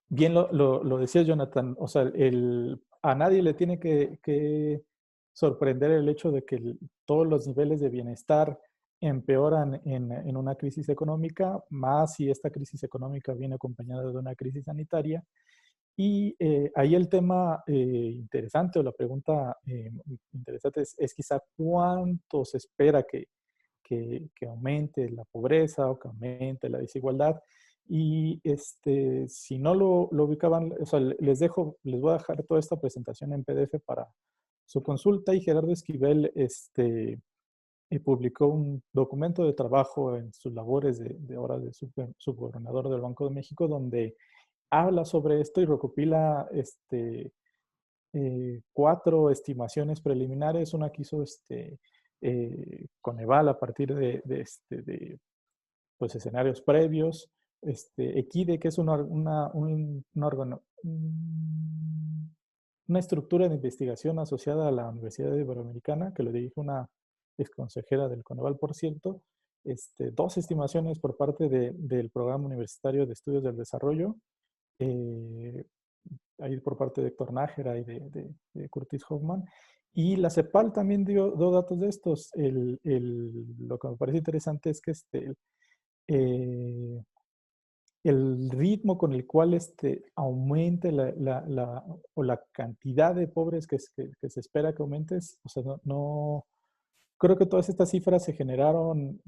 Bien lo decía Jonathan, o sea, a nadie le tiene que sorprender el hecho de que todos los niveles de bienestar empeoran en una crisis económica, más si esta crisis económica viene acompañada de una crisis sanitaria. Y ahí el tema interesante o la pregunta interesante es quizá cuánto se espera que aumente la pobreza o que aumente la desigualdad. Y si no lo ubicaban, o sea, les voy a dejar toda esta presentación en PDF para su consulta y Gerardo Esquivel publicó un documento de trabajo en sus labores de ahora de subgobernador del Banco de México donde habla sobre esto y recopila 4 estimaciones preliminares, una que hizo Coneval a partir de pues, escenarios previos, Equide, que es una estructura de investigación asociada a la Universidad Iberoamericana, que lo dirige una exconsejera del Coneval, por cierto, 2 estimaciones por parte del Programa Universitario de Estudios del Desarrollo, ahí por parte de Héctor Nájera y de Curtis Hoffman. Y la CEPAL también dio datos de estos. Lo que me parece interesante es que el ritmo con el cual aumente la cantidad de pobres que se espera que aumente, o sea, creo que todas estas cifras se generaron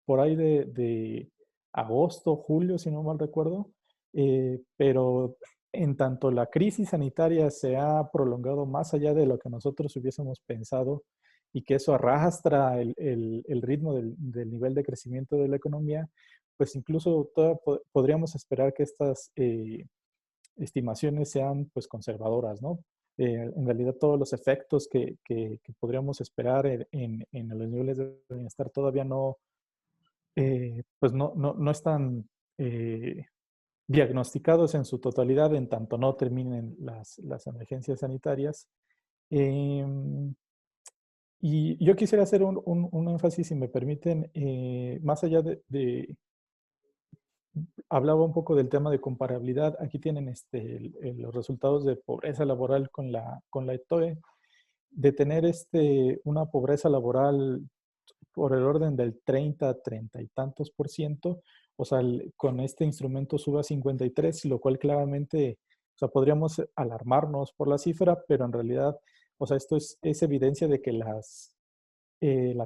por ahí de agosto, julio, si no mal recuerdo, pero en tanto la crisis sanitaria se ha prolongado más allá de lo que nosotros hubiésemos pensado y que eso arrastra el ritmo del nivel de crecimiento de la economía, pues incluso podríamos esperar que estas estimaciones sean pues conservadoras, ¿no? En realidad todos los efectos que podríamos esperar en los niveles de bienestar todavía pues no están diagnosticados en su totalidad en tanto no terminen las emergencias sanitarias. Y yo quisiera hacer un énfasis, si me permiten, más allá hablaba un poco del tema de comparabilidad. Aquí tienen los resultados de pobreza laboral con la ETOE. de tener una pobreza laboral por el orden del 30 y tantos por ciento, o sea, con este instrumento sube a 53, lo cual claramente, o sea, podríamos alarmarnos por la cifra, pero en realidad, o sea, esto es evidencia de que las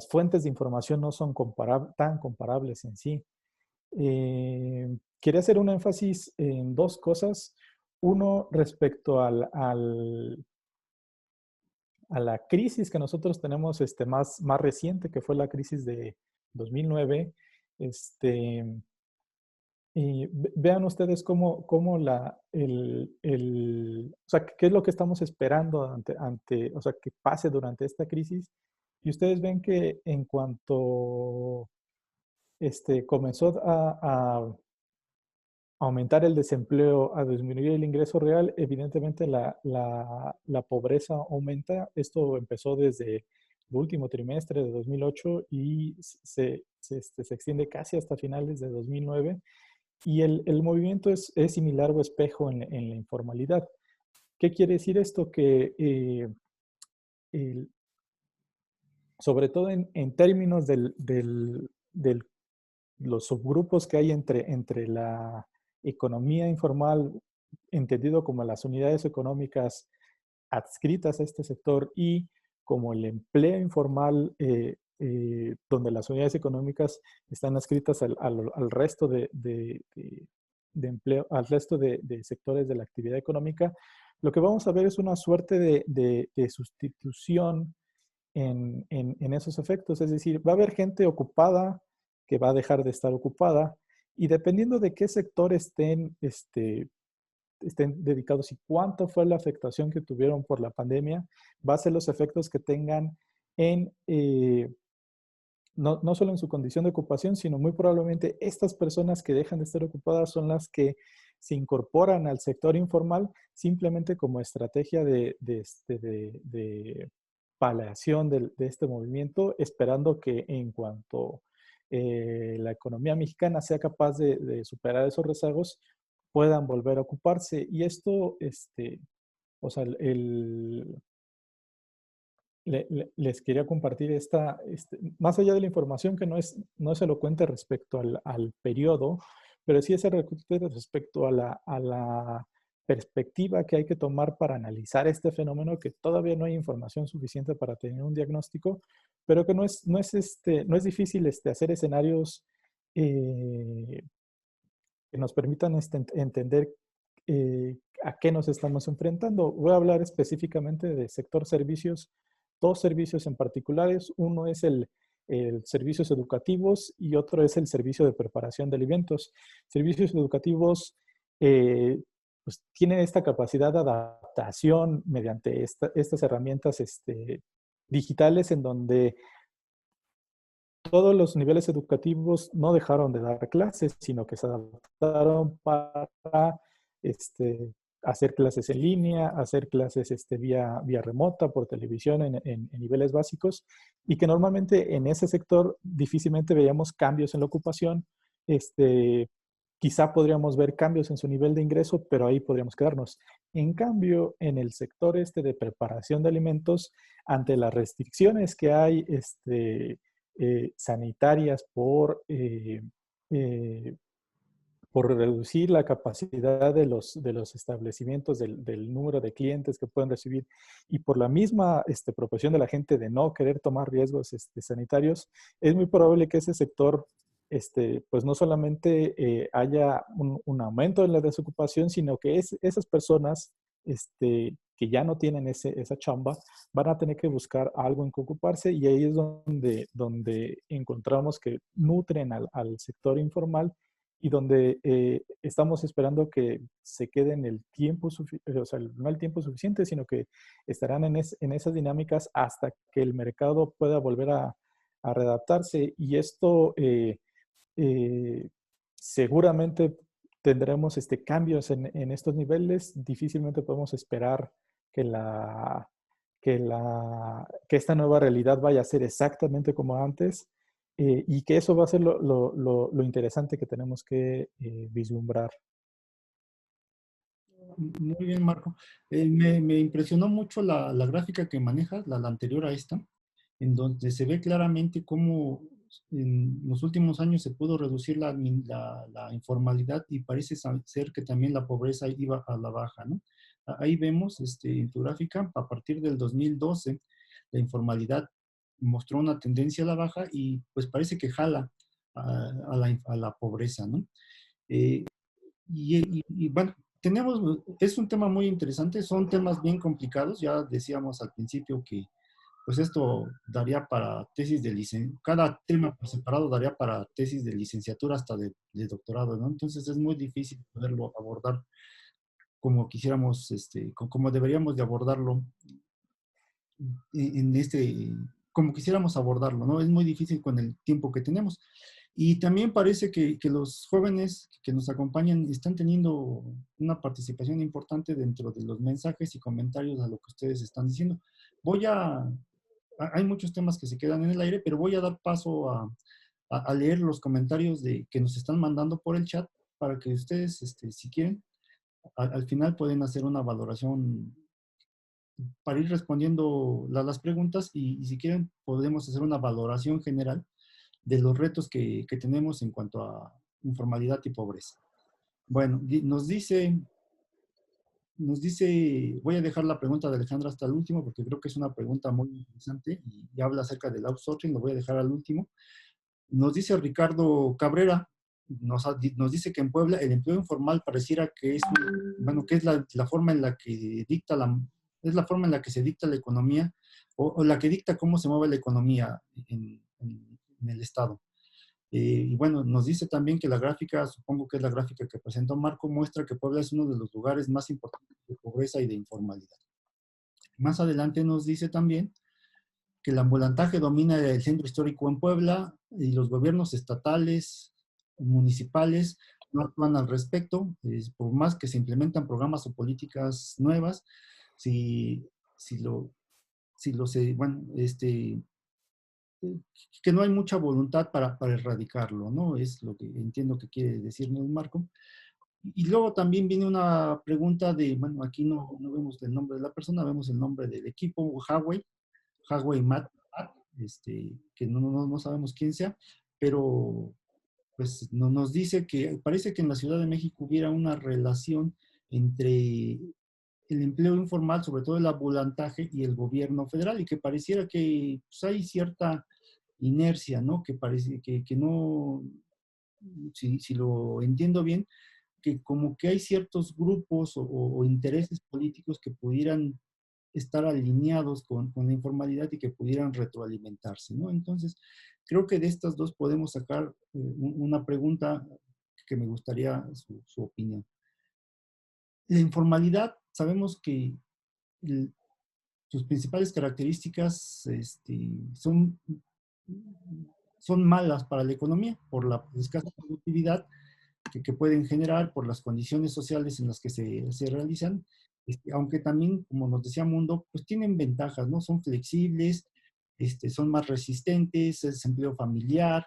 fuentes de información no son tan comparables en sí. Quería hacer un énfasis en dos cosas. Uno, respecto a la crisis que nosotros tenemos más reciente, que fue la crisis de 2009. Y vean ustedes cómo o sea, qué es lo que estamos esperando o sea, que pase durante esta crisis. Y ustedes ven que en cuanto comenzó a aumentar el desempleo, a disminuir el ingreso real, evidentemente la pobreza aumenta. Esto empezó desde el último trimestre de 2008 y se extiende casi hasta finales de 2009. Y el movimiento es similar o espejo en la informalidad. ¿Qué quiere decir esto? Que sobre todo en términos de los subgrupos que hay entre la economía informal, entendido como las unidades económicas adscritas a este sector, y como el empleo informal, donde las unidades económicas están adscritas al resto de empleo, al resto de sectores de la actividad económica. Lo que vamos a ver es una suerte de sustitución en esos efectos. Es decir, va a haber gente ocupada que va a dejar de estar ocupada, y dependiendo de qué sector estén dedicados y cuánto fue la afectación que tuvieron por la pandemia, va a ser los efectos que tengan no solo en su condición de ocupación, sino muy probablemente estas personas que dejan de estar ocupadas son las que se incorporan al sector informal simplemente como estrategia de paliación de este movimiento, esperando que en cuanto la economía mexicana sea capaz de superar esos rezagos, puedan volver a ocuparse. Y esto, o sea, les quería compartir más allá de la información que no es elocuente respecto al periodo, pero sí es elocuente respecto a la perspectiva que hay que tomar para analizar este fenómeno, que todavía no hay información suficiente para tener un diagnóstico, pero que no es difícil hacer escenarios que nos permitan entender a qué nos estamos enfrentando. Voy a hablar específicamente del sector servicios, dos servicios en particulares. Uno es el servicios educativos y otro es el servicio de preparación de alimentos. Servicios educativos pues tienen esta capacidad de adaptación mediante estas herramientas digitales, en donde todos los niveles educativos no dejaron de dar clases, sino que se adaptaron para hacer clases en línea, hacer clases vía remota, por televisión, en niveles básicos, y que normalmente en ese sector difícilmente veíamos cambios en la ocupación. Quizá podríamos ver cambios en su nivel de ingreso, pero ahí podríamos quedarnos. En cambio, en el sector de preparación de alimentos, ante las restricciones que hay sanitarias por reducir la capacidad de los establecimientos, del número de clientes que pueden recibir, y por la misma proporción de la gente de no querer tomar riesgos sanitarios, es muy probable que ese sector pues no solamente haya un aumento en la desocupación, sino que esas personas que ya no tienen esa chamba, van a tener que buscar algo en que ocuparse, y ahí es donde encontramos que nutren al sector informal, y donde estamos esperando que se queden el tiempo, o sea, no el tiempo suficiente, sino que estarán en esas dinámicas hasta que el mercado pueda volver a readaptarse. Y esto seguramente tendremos cambios en estos niveles. Difícilmente podemos esperar que esta nueva realidad vaya a ser exactamente como antes, y que eso va a ser lo interesante que tenemos que vislumbrar. Muy bien, Marco. Me impresionó mucho la gráfica que manejas, la anterior a esta, en donde se ve claramente cómo en los últimos años se pudo reducir la informalidad y parece ser que también la pobreza iba a la baja, ¿no? Ahí vemos en tu gráfica, a partir del 2012, la informalidad mostró una tendencia a la baja y pues parece que jala a la pobreza, ¿no? Eh, bueno, es un tema muy interesante, son temas bien complicados, ya decíamos al principio que pues esto daría para tesis de licenciatura, cada tema por separado daría para tesis de licenciatura hasta de doctorado, ¿no? Entonces es muy difícil poderlo abordar como quisiéramos, como deberíamos de abordarlo como quisiéramos abordarlo, ¿no? Es muy difícil con el tiempo que tenemos. Y también parece que los jóvenes que nos acompañan están teniendo una participación importante dentro de los mensajes y comentarios a lo que ustedes están diciendo. Hay muchos temas que se quedan en el aire, pero voy a dar paso a leer los comentarios que nos están mandando por el chat para que ustedes, si quieren, al final pueden hacer una valoración para ir respondiendo las preguntas y si quieren podemos hacer una valoración general de los retos que tenemos en cuanto a informalidad y pobreza. Bueno, voy a dejar la pregunta de Alejandra hasta el último porque creo que es una pregunta muy interesante y habla acerca del outsourcing, lo voy a dejar al último. Nos dice Ricardo Cabrera, nos dice que en Puebla el empleo informal pareciera que es, que es la forma en la que es la forma en la que se dicta la economía o la que dicta cómo se mueve la economía en el Estado. Y bueno, nos dice también que la gráfica, supongo que es la gráfica que presentó Marco, muestra que Puebla es uno de los lugares más importantes de pobreza y de informalidad. Más adelante nos dice también que el ambulantaje domina el centro histórico en Puebla y los gobiernos estatales, municipales, no actúan al respecto, por más que se implementan programas o políticas nuevas, que no hay mucha voluntad para erradicarlo, ¿no? Es lo que entiendo que quiere decirnos Marco. Y luego también viene una pregunta bueno, aquí no vemos el nombre de la persona, vemos el nombre del equipo, Huawei Matt, que no sabemos quién sea, pero pues nos dice que parece que en la Ciudad de México hubiera una relación entre el empleo informal, sobre todo el ambulantaje y el gobierno federal, y que pareciera que pues, hay cierta inercia, ¿no? Que parece que no, si lo entiendo bien, que como que hay ciertos grupos o intereses políticos que pudieran estar alineados con la informalidad y que pudieran retroalimentarse, ¿no? Entonces, creo que de estas dos podemos sacar una pregunta que me gustaría su opinión. La informalidad, sabemos que sus principales características son malas para la economía por la escasa productividad que pueden generar, por las condiciones sociales en las que se realizan, aunque también, como nos decía Mundo, pues tienen ventajas, ¿no? Son flexibles, son más resistentes, es empleo familiar,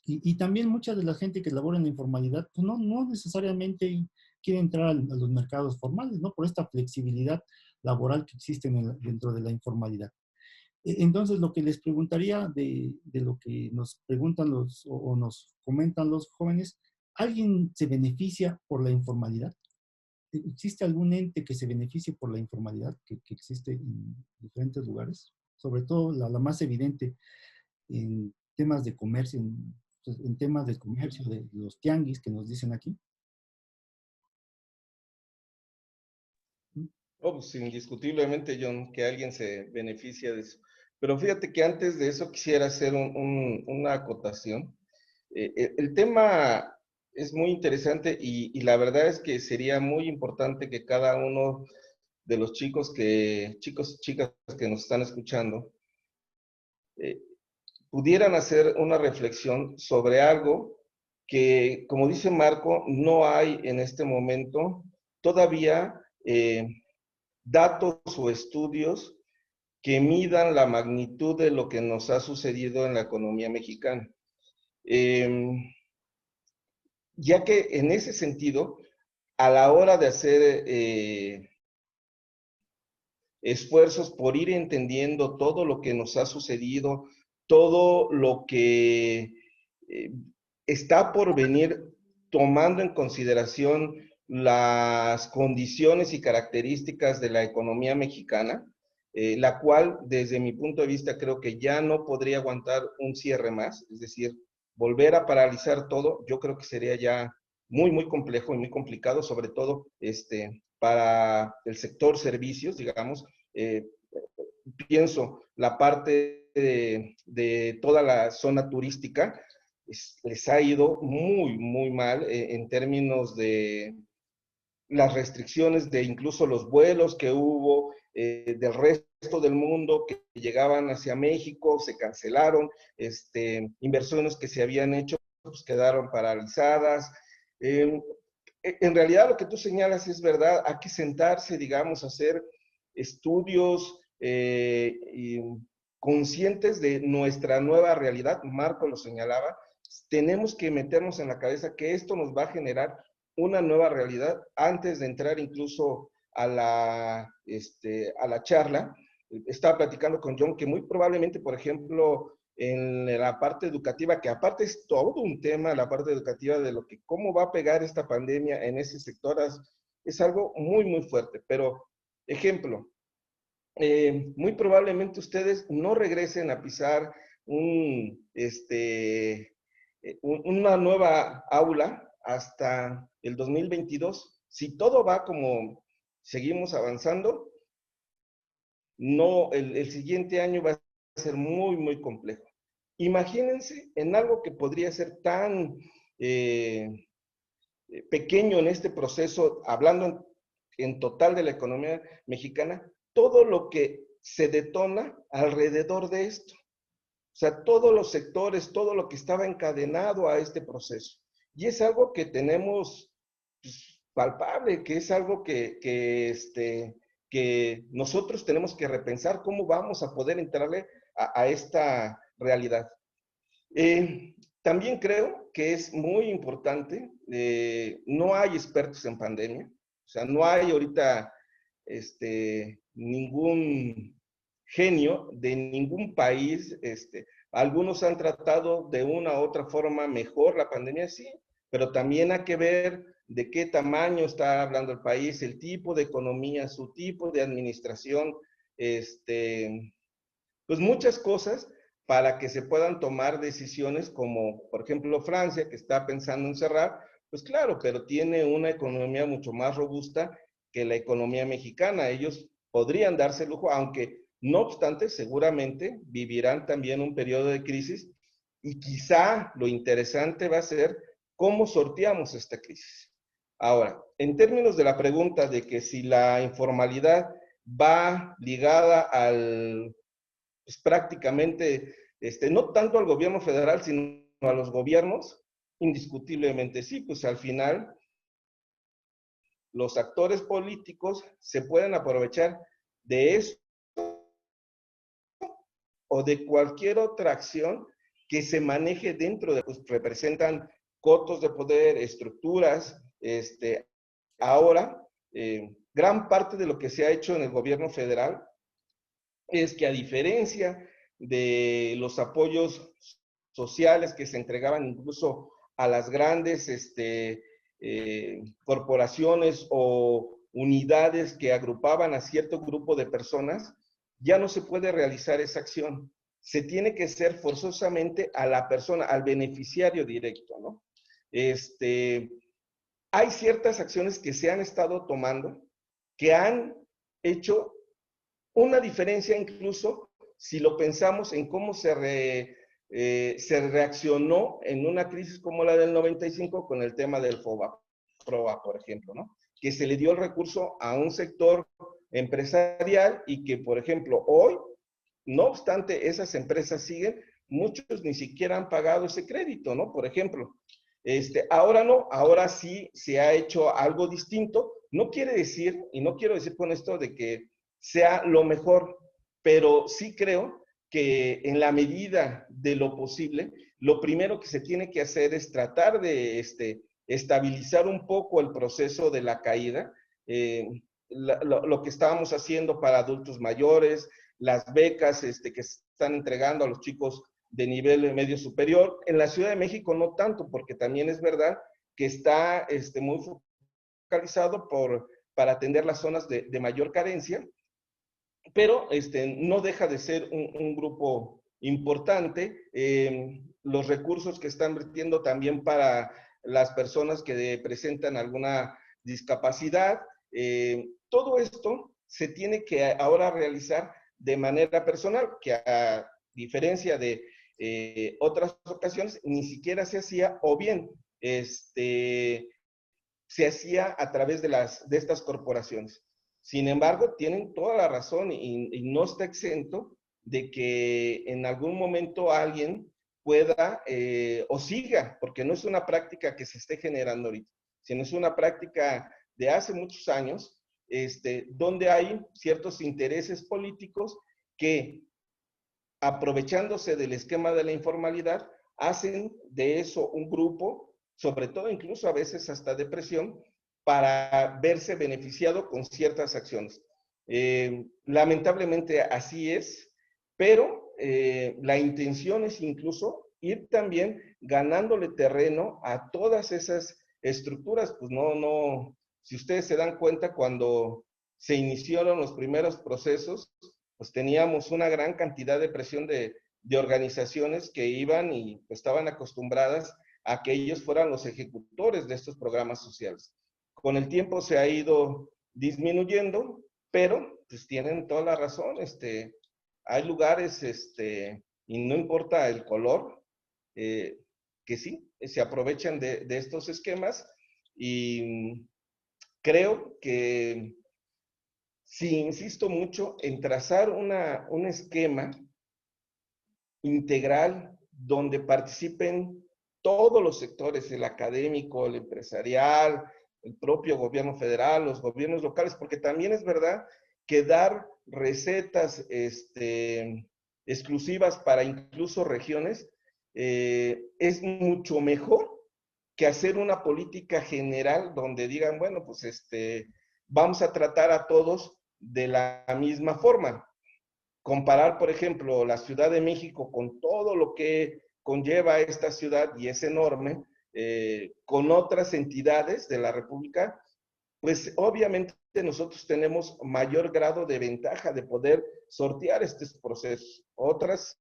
y también mucha de la gente que labora en la informalidad, pues no necesariamente quiere entrar a los mercados formales, ¿no? Por esta flexibilidad laboral que existe dentro de la informalidad. Entonces, lo que les preguntaría de lo que nos preguntan o nos comentan los jóvenes, ¿alguien se beneficia por la informalidad? ¿Existe algún ente que se beneficie por la informalidad que existe en diferentes lugares? Sobre todo la más evidente en temas de comercio, en temas de comercio, de los tianguis que nos dicen aquí. Oh, pues indiscutiblemente, John, que alguien se beneficia de eso. Pero fíjate que antes de eso quisiera hacer una acotación. El tema es muy interesante y la verdad es que sería muy importante que cada uno de los chicos y chicas que nos están escuchando pudieran hacer una reflexión sobre algo que, como dice Marco, no hay en este momento todavía datos o estudios que midan la magnitud de lo que nos ha sucedido en la economía mexicana. Ya que en ese sentido, a la hora de hacer esfuerzos por ir entendiendo todo lo que nos ha sucedido, todo lo que está por venir, tomando en consideración las condiciones y características de la economía mexicana, la cual, desde mi punto de vista, creo que ya no podría aguantar un cierre más, es decir, volver a paralizar todo, yo creo que sería ya muy, muy complejo y muy complicado, sobre todo para el sector servicios, digamos. Pienso la parte de toda la zona turística, les ha ido muy, muy mal en términos de las restricciones de incluso los vuelos que hubo del resto del mundo que llegaban hacia México, se cancelaron, inversiones que se habían hecho pues quedaron paralizadas. En realidad lo que tú señalas es verdad, hay que sentarse, digamos, a hacer estudios conscientes de nuestra nueva realidad. Marco lo señalaba, tenemos que meternos en la cabeza que esto nos va a generar una nueva realidad antes de entrar incluso a la charla. Estaba platicando con John que muy probablemente, por ejemplo, en la parte educativa, que aparte es todo un tema, la parte educativa de lo que cómo va a pegar esta pandemia en ese sector, es algo muy, muy fuerte. Pero, ejemplo, muy probablemente ustedes no regresen a pisar una nueva aula hasta el 2022. Si todo va como seguimos avanzando, no, el siguiente año va a ser muy, muy complejo. Imagínense en algo que podría ser tan pequeño en este proceso, hablando en total de la economía mexicana, todo lo que se detona alrededor de esto. O sea, todos los sectores, todo lo que estaba encadenado a este proceso. Y es algo que tenemos pues, palpable, que es algo que nosotros tenemos que repensar cómo vamos a poder entrarle a esta realidad. También creo que es muy importante, no hay expertos en pandemia, o sea, no hay ahorita ningún genio de ningún país. Algunos han tratado de una u otra forma mejor la pandemia, sí, pero también hay que ver de qué tamaño está hablando el país, el tipo de economía, su tipo de administración, pues muchas cosas para que se puedan tomar decisiones como, por ejemplo, Francia, que está pensando en cerrar, pues claro, pero tiene una economía mucho más robusta que la economía mexicana. Ellos podrían darse el lujo, aunque no obstante, seguramente vivirán también un periodo de crisis y quizá lo interesante va a ser cómo sorteamos esta crisis. Ahora, en términos de la pregunta de que si la informalidad va ligada al pues, prácticamente, no tanto al gobierno federal, sino a los gobiernos, indiscutiblemente sí, pues al final los actores políticos se pueden aprovechar de eso o de cualquier otra acción que se maneje dentro de, pues representan cotos de poder, estructuras, ahora, gran parte de lo que se ha hecho en el gobierno federal es que a diferencia de los apoyos sociales que se entregaban incluso a las grandes corporaciones o unidades que agrupaban a cierto grupo de personas, ya no se puede realizar esa acción. Se tiene que ser forzosamente a la persona, al beneficiario directo, ¿no? Hay ciertas acciones que se han estado tomando que han hecho una diferencia incluso si lo pensamos en cómo se reaccionó en una crisis como la del 95 con el tema del FOBAPROA, por ejemplo, ¿no? Que se le dio el recurso a un sector empresarial y que, por ejemplo, hoy, no obstante, esas empresas siguen, muchos ni siquiera han pagado ese crédito, ¿no? Por ejemplo, ahora no, ahora sí se ha hecho algo distinto. No quiere decir, y no quiero decir con esto de que sea lo mejor, pero sí creo que en la medida de lo posible, lo primero que se tiene que hacer es tratar de estabilizar un poco el proceso de la caída. Lo que estábamos haciendo para adultos mayores, las becas que se están entregando a los chicos de nivel medio superior. En la Ciudad de México no tanto, porque también es verdad que está muy focalizado para atender las zonas de mayor carencia, pero no deja de ser un grupo importante. Los recursos que están vertiendo también para las personas que presentan alguna discapacidad, todo esto se tiene que ahora realizar de manera personal, que a diferencia de otras ocasiones, ni siquiera se hacía, o bien se hacía a través de estas corporaciones. Sin embargo, tienen toda la razón y no está exento de que en algún momento alguien pueda o siga, porque no es una práctica que se esté generando ahorita, sino es una práctica de hace muchos años, donde hay ciertos intereses políticos que, aprovechándose del esquema de la informalidad, hacen de eso un grupo, sobre todo incluso a veces hasta depresión, para verse beneficiado con ciertas acciones. Lamentablemente así es, pero la intención es incluso ir también ganándole terreno a todas esas estructuras. Pues no, si ustedes se dan cuenta, cuando se iniciaron los primeros procesos, pues teníamos una gran cantidad de presión de organizaciones que iban y estaban acostumbradas a que ellos fueran los ejecutores de estos programas sociales. Con el tiempo se ha ido disminuyendo, pero pues tienen toda la razón. Hay lugares, y no importa el color, que sí, se aprovechan de estos esquemas, y creo que sí, insisto mucho en trazar un esquema integral donde participen todos los sectores, el académico, el empresarial, el propio gobierno federal, los gobiernos locales, porque también es verdad que dar recetas exclusivas para incluso regiones es mucho mejor que hacer una política general donde digan, bueno, pues vamos a tratar a todos de la misma forma. Comparar, por ejemplo, la Ciudad de México con todo lo que conlleva esta ciudad, y es enorme, con otras entidades de la República, pues obviamente nosotros tenemos mayor grado de ventaja de poder sortear estos procesos. Otras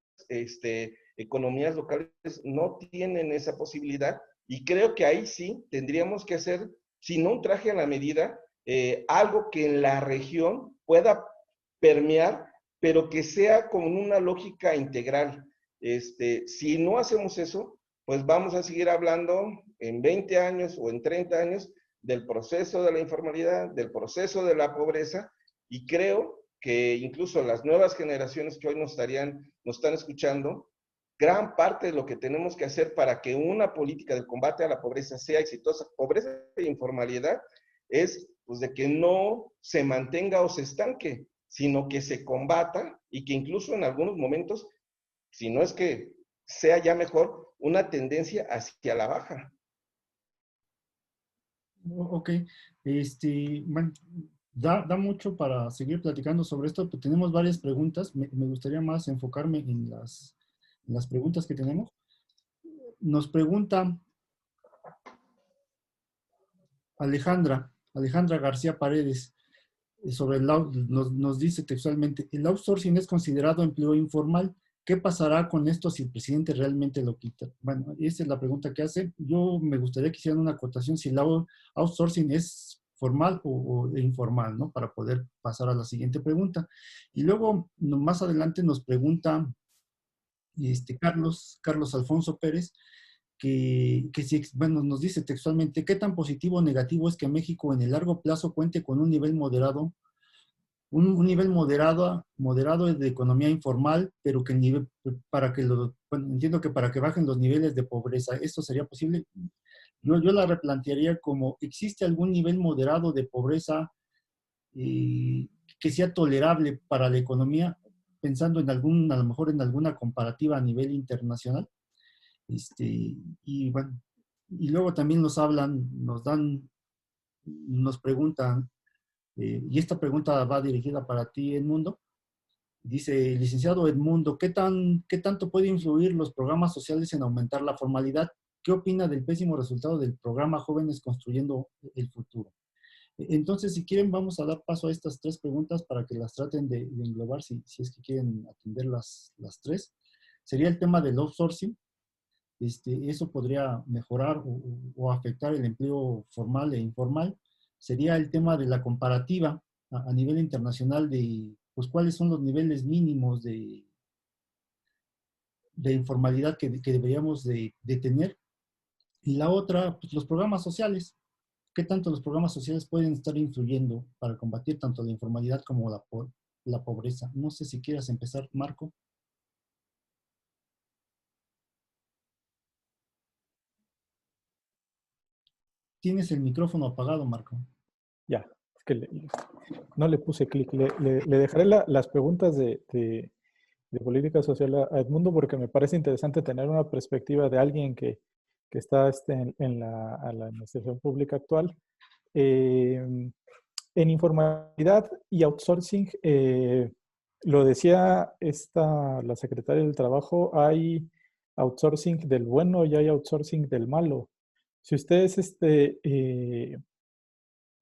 economías locales no tienen esa posibilidad, y creo que ahí sí tendríamos que hacer, si no un traje a la medida, algo que en la región pueda permear, pero que sea con una lógica integral. Si no hacemos eso, pues vamos a seguir hablando en 20 años o en 30 años del proceso de la informalidad, del proceso de la pobreza, y creo que incluso las nuevas generaciones que hoy nos están escuchando, gran parte de lo que tenemos que hacer para que una política de combate a la pobreza sea exitosa, pobreza e informalidad, es pues de que no se mantenga o se estanque, sino que se combata, y que incluso en algunos momentos, si no es que sea ya mejor, una tendencia hacia la baja. Ok, bueno, da mucho para seguir platicando sobre esto, pero tenemos varias preguntas. Me gustaría más enfocarme en las preguntas que tenemos. Nos pregunta Alejandra García Paredes, sobre nos dice textualmente: el outsourcing es considerado empleo informal. ¿Qué pasará con esto si el presidente realmente lo quita? Bueno, esa es la pregunta que hace. Yo me gustaría que hicieran una acotación si el outsourcing es formal o informal, ¿no? Para poder pasar a la siguiente pregunta. Y luego, más adelante nos pregunta Carlos Alfonso Pérez, bueno, nos dice textualmente: ¿qué tan positivo o negativo es que México en el largo plazo cuente con un nivel moderado, un nivel moderado de economía informal, pero que el nivel, bueno, entiendo que para que bajen los niveles de pobreza, ¿esto sería posible? Yo la replantearía como: ¿existe algún nivel moderado de pobreza que sea tolerable para la economía, pensando a lo mejor en alguna comparativa a nivel internacional? Y bueno, Y luego también nos hablan, nos preguntan, y esta pregunta va dirigida para ti, Edmundo. Dice, licenciado Edmundo, ¿qué tanto puede influir los programas sociales en aumentar la formalidad? ¿Qué opina del pésimo resultado del programa Jóvenes Construyendo el Futuro? Entonces, si quieren, vamos a dar paso a estas tres preguntas para que las traten de englobar, si es que quieren atender las tres. Sería el tema del outsourcing. Eso podría mejorar o afectar el empleo formal e informal. Sería el tema de la comparativa a nivel internacional de, pues, cuáles son los niveles mínimos de informalidad que deberíamos de tener. Y la otra, pues, los programas sociales. ¿Qué tanto los programas sociales pueden estar influyendo para combatir tanto la informalidad como la pobreza? No sé si quieras empezar, Marco. Tienes el micrófono apagado, Marco. Ya, es que no le puse clic. Le dejaré las preguntas de política social a Edmundo porque me parece interesante tener una perspectiva de alguien que está en la administración pública actual. En informalidad y outsourcing, lo decía la secretaria del Trabajo, hay outsourcing del bueno y hay outsourcing del malo. Si ustedes,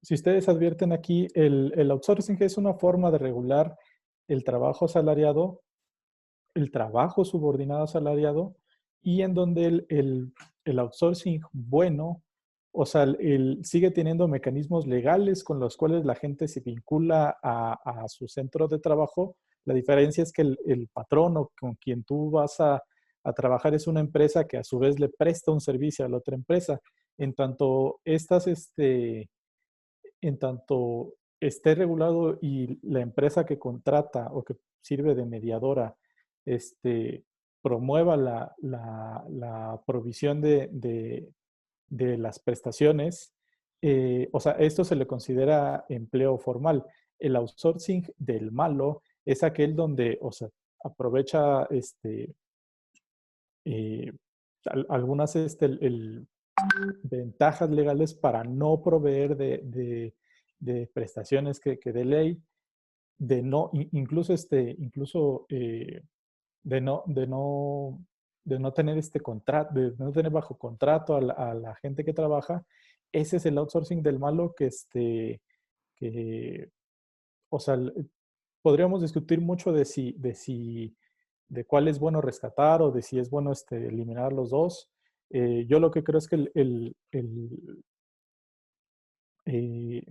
si ustedes advierten aquí, el outsourcing es una forma de regular el trabajo asalariado, el trabajo subordinado asalariado, y en donde el outsourcing bueno, o sea, sigue teniendo mecanismos legales con los cuales la gente se vincula a su centro de trabajo. La diferencia es que el patrón o con quien tú vas a trabajar es una empresa que a su vez le presta un servicio a la otra empresa. En tanto en tanto esté regulado y la empresa que contrata o que sirve de mediadora promueva la provisión de las prestaciones, o sea, esto se le considera empleo formal. El outsourcing del malo es aquel donde, o sea, aprovecha eh, algunas ventajas legales para no proveer de prestaciones que de ley, de no, incluso, de no tener contrato, de no tener bajo contrato a la gente que trabaja. Ese es el outsourcing del malo que o sea, podríamos discutir mucho de cuál es bueno rescatar o de si es bueno eliminar los dos. Yo lo que creo es que eh,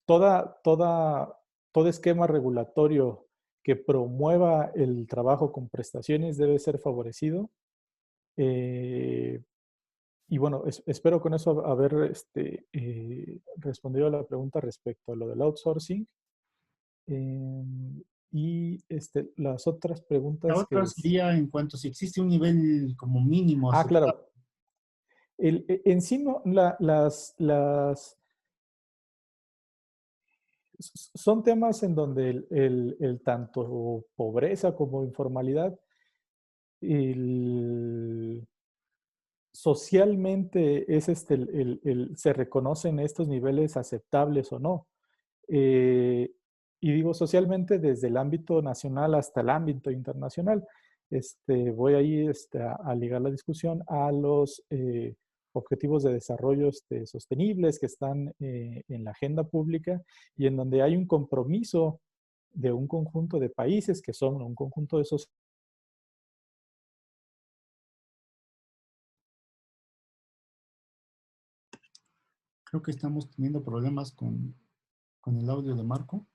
todo esquema regulatorio que promueva el trabajo con prestaciones debe ser favorecido. Y bueno, espero con eso haber respondido a la pregunta respecto a lo del outsourcing. Y las otras La preguntas otra sería en cuanto si existe un nivel como mínimo Ah, aceptable. claro. En sí, no, son temas en donde el tanto pobreza como informalidad socialmente es se reconocen estos niveles aceptables o no. Eh, y digo socialmente desde el ámbito nacional hasta el ámbito internacional. Voy ahí a ligar la discusión a los objetivos de desarrollo sostenibles que están en la agenda pública y en donde hay un compromiso de un conjunto de países que son un conjunto de sociedades. Creo que estamos teniendo problemas con el audio de Marco.